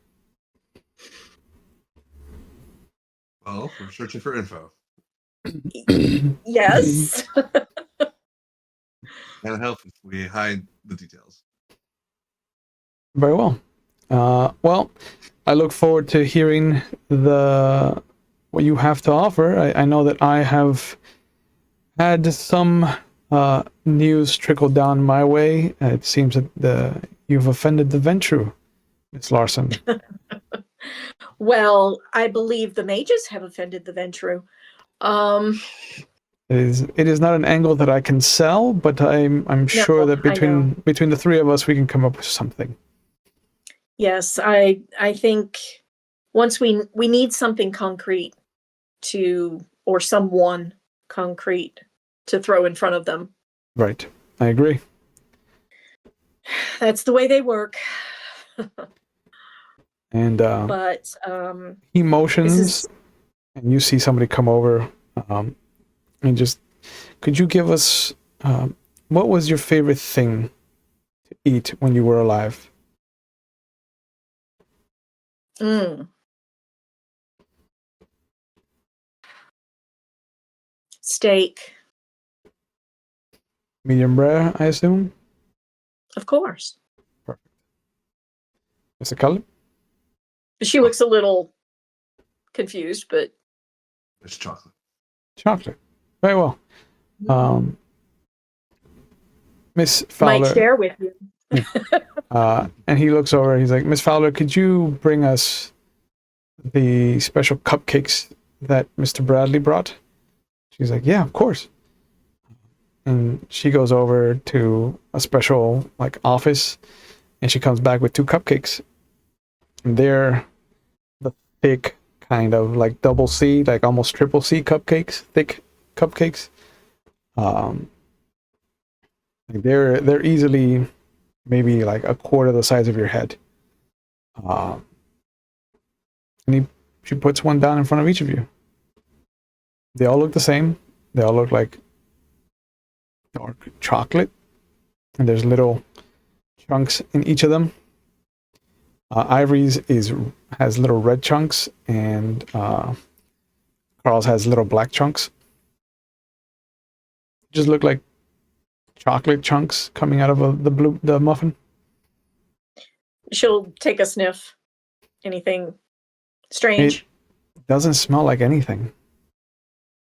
Well, we're searching for info. Yes. That'll help if we hide the details. Very well. Well, I look forward to hearing what you have to offer. I know that I have had some news trickle down my way. It seems that you've offended the Ventru, Miss Larson. Well, I believe the mages have offended the Ventru. It is not an angle that I can sell, but I'm sure that between the three of us, we can come up with something. Yes, I think once we need something concrete or someone concrete to throw in front of them. Right. I agree. That's the way they work. And but he motions, and you see somebody come over, and just, could you give us what was your favorite thing to eat when you were alive? Steak. Medium rare, I assume? Of course. Perfect. Mr. Cullen? She looks a little confused, but... It's chocolate. Chocolate. Very well. Miss Fowler... Might share with you. And he looks over, he's like, Miss Fowler, could you bring us the special cupcakes that Mr. Bradley brought? She's like, yeah, of course. And she goes over to a special office, and she comes back with 2 cupcakes. And they're the thick kind of double C, almost triple C cupcakes, thick cupcakes. They're easily maybe a quarter the size of your head. And she puts one down in front of each of you. They all look the same. They all look like dark chocolate, and there's little chunks in each of them. Ivory's has little red chunks, and Carl's has little black chunks. Just look like chocolate chunks coming out of the muffin. She'll take a sniff. Anything strange? It doesn't smell like anything.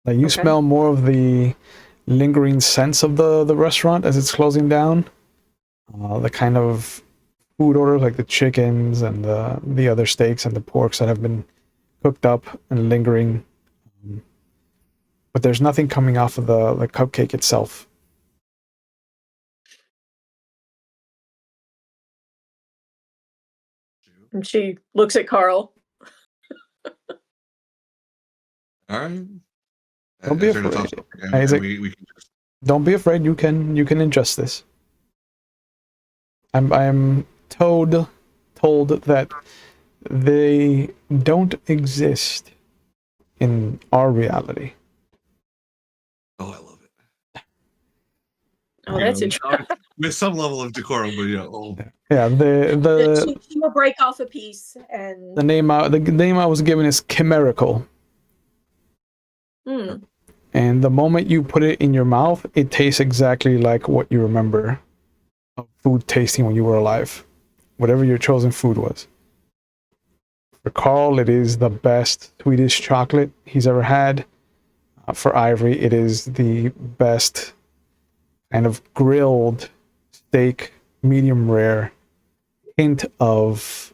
You smell more of the lingering sense of the restaurant as it's closing down. The kind of food orders, like the chickens and the other steaks and the porks that have been cooked up and lingering. But there's nothing coming off of the cupcake itself. And she looks at Carl. All right. Don't be afraid. Don't be afraid. You can ingest this. I'm told that they don't exist in our reality. Oh, I love it. Oh, that's interesting. With some level of decorum, but she will break off a piece, and the name I was given is chimerical. And the moment you put it in your mouth, it tastes exactly like what you remember of food tasting when you were alive, whatever your chosen food was. For Carl, it is the best Swedish chocolate he's ever had. For Ivory, it is the best kind of grilled steak, medium rare, hint of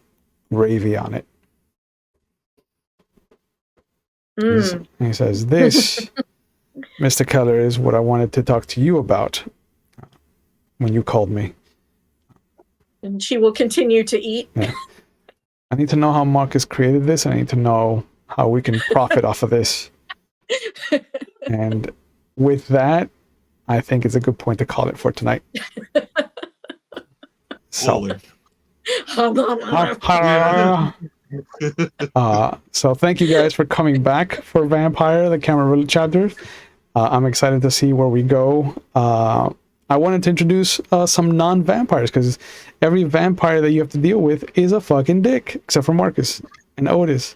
gravy on it. He says, this, Mr. Keller, is what I wanted to talk to you about when you called me. And she will continue to eat. Yeah. I need to know how Marcus created this. I need to know how we can profit off of this. And with that, I think it's a good point to call it for tonight. So, so thank you guys for coming back for Vampire, the Camarilla chapter. I'm excited to see where we go. I wanted to introduce some non-vampires, because every vampire that you have to deal with is a fucking dick, except for Marcus and Otis.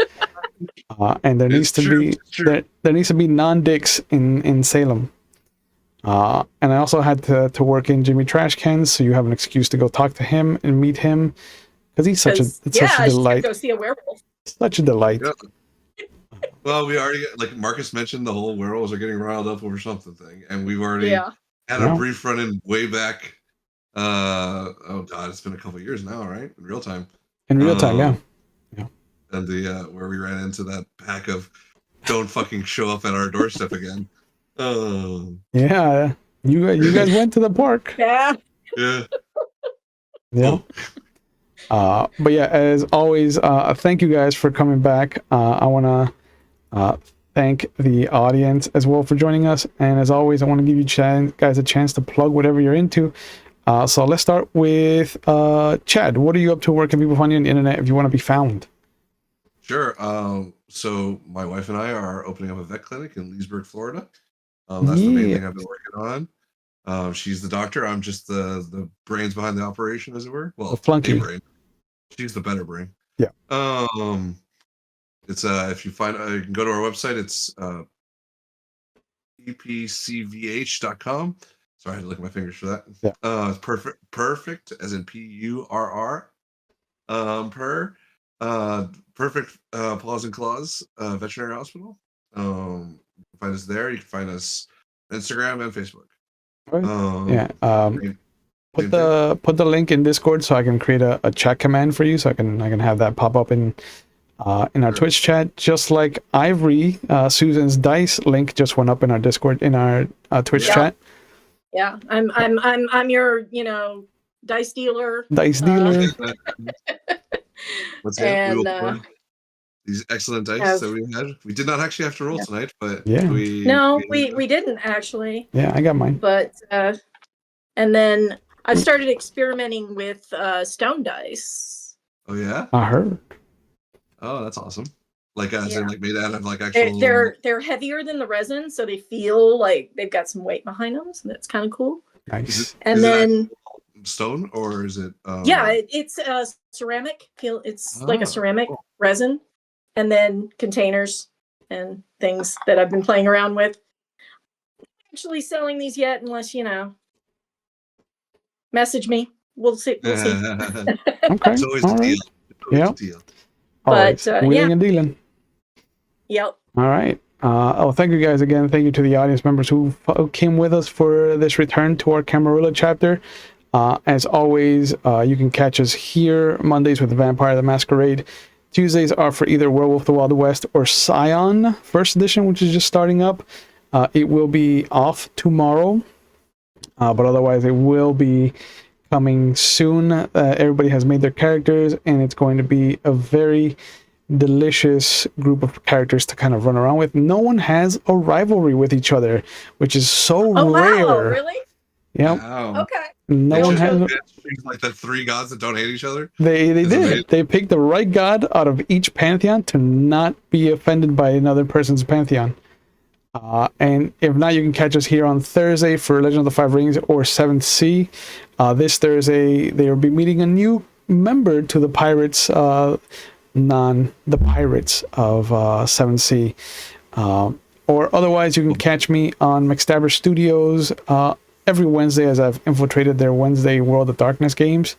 And there needs to be non-dicks in Salem. And I also had to work in Jimmy Trash Cans, so you have an excuse to go talk to him and meet him, because he's such a delight. Go see a werewolf. Such a delight. Yeah. Well, we already, like Marcus mentioned, the whole werewolves are getting riled up over something thing, and we've already had a brief run-in way back. Oh god, it's been a couple of years now, right? In real time. In real time, yeah. And the where we ran into that pack of don't fucking show up at our doorstep again. Yeah, you guys went to the park. Yeah. But yeah, as always, thank you guys for coming back. I want to thank the audience as well for joining us, and as always, I want to give you guys a chance to plug whatever you're into. So let's start with Chad. What are you up to? Where can people find you on the internet if you want to be found? Sure. So my wife and I are opening up a vet clinic in Leesburg, Florida. That's the main thing I've been working on. She's the doctor. I'm just the brains behind the operation, as it were. Well, the flunky brain. She's the better brain. Yeah. It's if you find, you can go to our website. It's epcvh.com. Sorry, I had to lick my fingers for that. Yeah. It's perfect as in PURR. Perfect Paws and Claws Veterinary Hospital. You can find us there. You can find us on Instagram and Facebook. Right. Put the link in Discord so I can create a chat command for you, so I can have that pop up in our Twitch chat, just like Ivory. Susan's dice link just went up in our Discord, in our Twitch chat. Yeah, I'm your dice dealer. Dice dealer. What's it? These excellent dice that we had. We did not actually have to roll tonight, but we didn't actually. Yeah, I got mine. But and then I started experimenting with stone dice. Oh yeah, I heard. Oh, that's awesome. Like as in like made out of like actual. They're heavier than the resin, so they feel like they've got some weight behind them. So that's kind of cool. Nice. And then stone, or is it? It's ceramic. It's like a ceramic resin, and then containers and things that I've been playing around with. Not actually selling these yet, unless message me. We'll see. Okay. It's always a deal. Yeah. But wheeling and dealing. Yep. All right. Thank you guys again. Thank you to the audience members who came with us for this return to our Camarilla chapter. As always, you can catch us here Mondays with Vampire the Masquerade. Tuesdays are for either Werewolf the Wild West or Scion First Edition, which is just starting up. It will be off tomorrow, but otherwise it will be coming soon. Everybody has made their characters, and it's going to be a very delicious group of characters to kind of run around with. No one has a rivalry with each other, which is so rare. Wow, really? Yep. Wow. Okay. No They one chose has. like the three gods that don't hate each other. They It's did. amazing. They picked the right god out of each pantheon to not be offended by another person's pantheon. And if not, you can catch us here on Thursday for Legend of the Five Rings or 7th Sea. This Thursday, they will be meeting a new member to the Pirates, the Pirates of 7th Sea. Or otherwise, you can catch me on McStabber Studios every Wednesday as I've infiltrated their Wednesday World of Darkness games.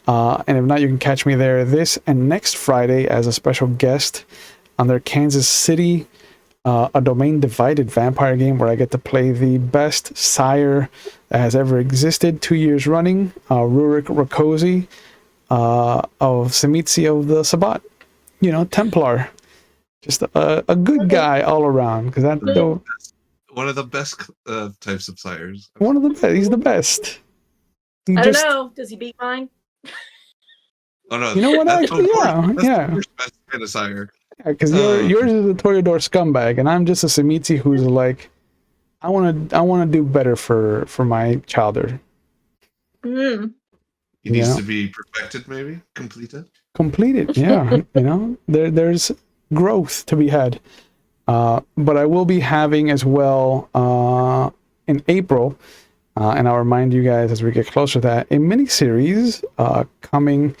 And if not, you can catch me there this and next Friday as a special guest on their Kansas City a domain divided vampire game where I get to play the best sire that has ever existed 2 years running, Rurik Rakosi of Simitsi of the Sabbat, Templar. Just a good guy all around, because that's one of the best types of sires. One of the best. He's the best. I don't know. Does he beat mine? Oh no! You know what? That's Actually, yeah. The best kind of sire. Because yours is a Toreador scumbag, and I'm just a Simitsi who's like, I want to do better for my childer. Mm. He needs to be perfected, maybe completed. Yeah. There's growth to be had. But I will be having as well in April, and I'll remind you guys as we get closer to that, a mini series coming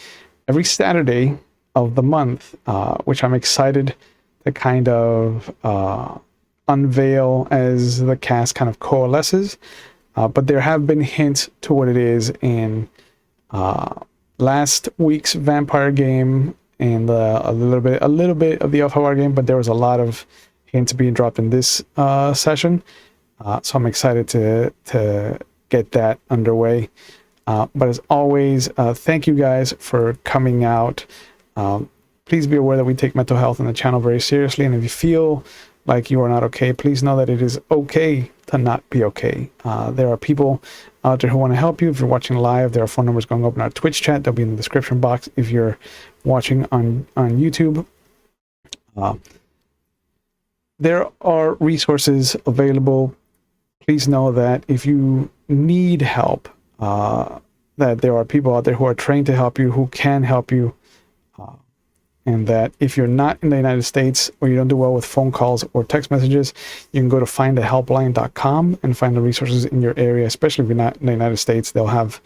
every Saturday of the month, which I'm excited to kind of unveil as the cast kind of coalesces. But there have been hints to what it is in last week's vampire game and a little bit of the Alpha War game, but there was a lot of hints being dropped in this session. So I'm excited to get that underway. But as always, thank you guys for coming out. Please be aware that we take mental health on the channel very seriously, and if you feel like you are not okay, please know that it is okay to not be okay. There are people out there who want to help you. If you're watching live, there are phone numbers going up in our Twitch chat. They'll be in the description box if you're watching on YouTube. There are resources available. Please know that if you need help, that there are people out there who are trained to help you, who can help you, and that if you're not in the United States or you don't do well with phone calls or text messages, you can go to findahelpline.com and find the resources in your area. Especially if you're not in the United States, they'll have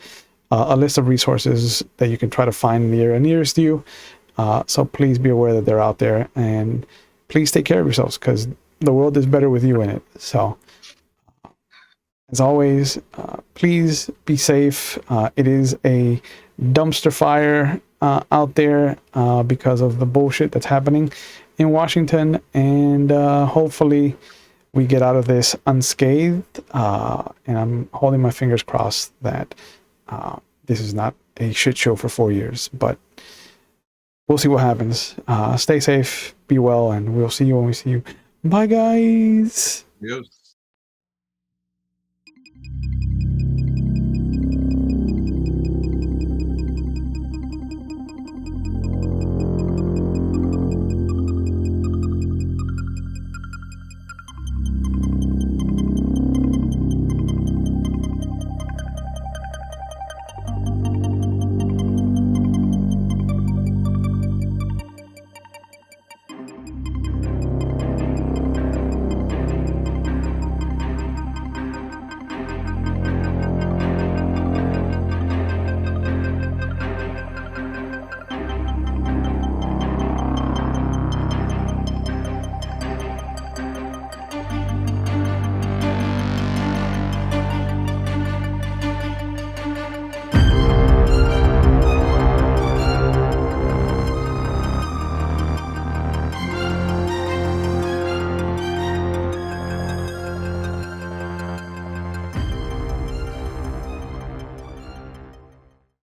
a list of resources that you can try to find in the area nearest you. So please be aware that they're out there, and please take care of yourselves, because the world is better with you in it. So as always, please be safe. It is a dumpster fire out there because of the bullshit that's happening in Washington, and hopefully we get out of this unscathed. And I'm holding my fingers crossed that this is not a shit show for 4 years, but we'll see what happens. Stay safe, be well, and we'll see you when we see you. Bye, guys. Yes.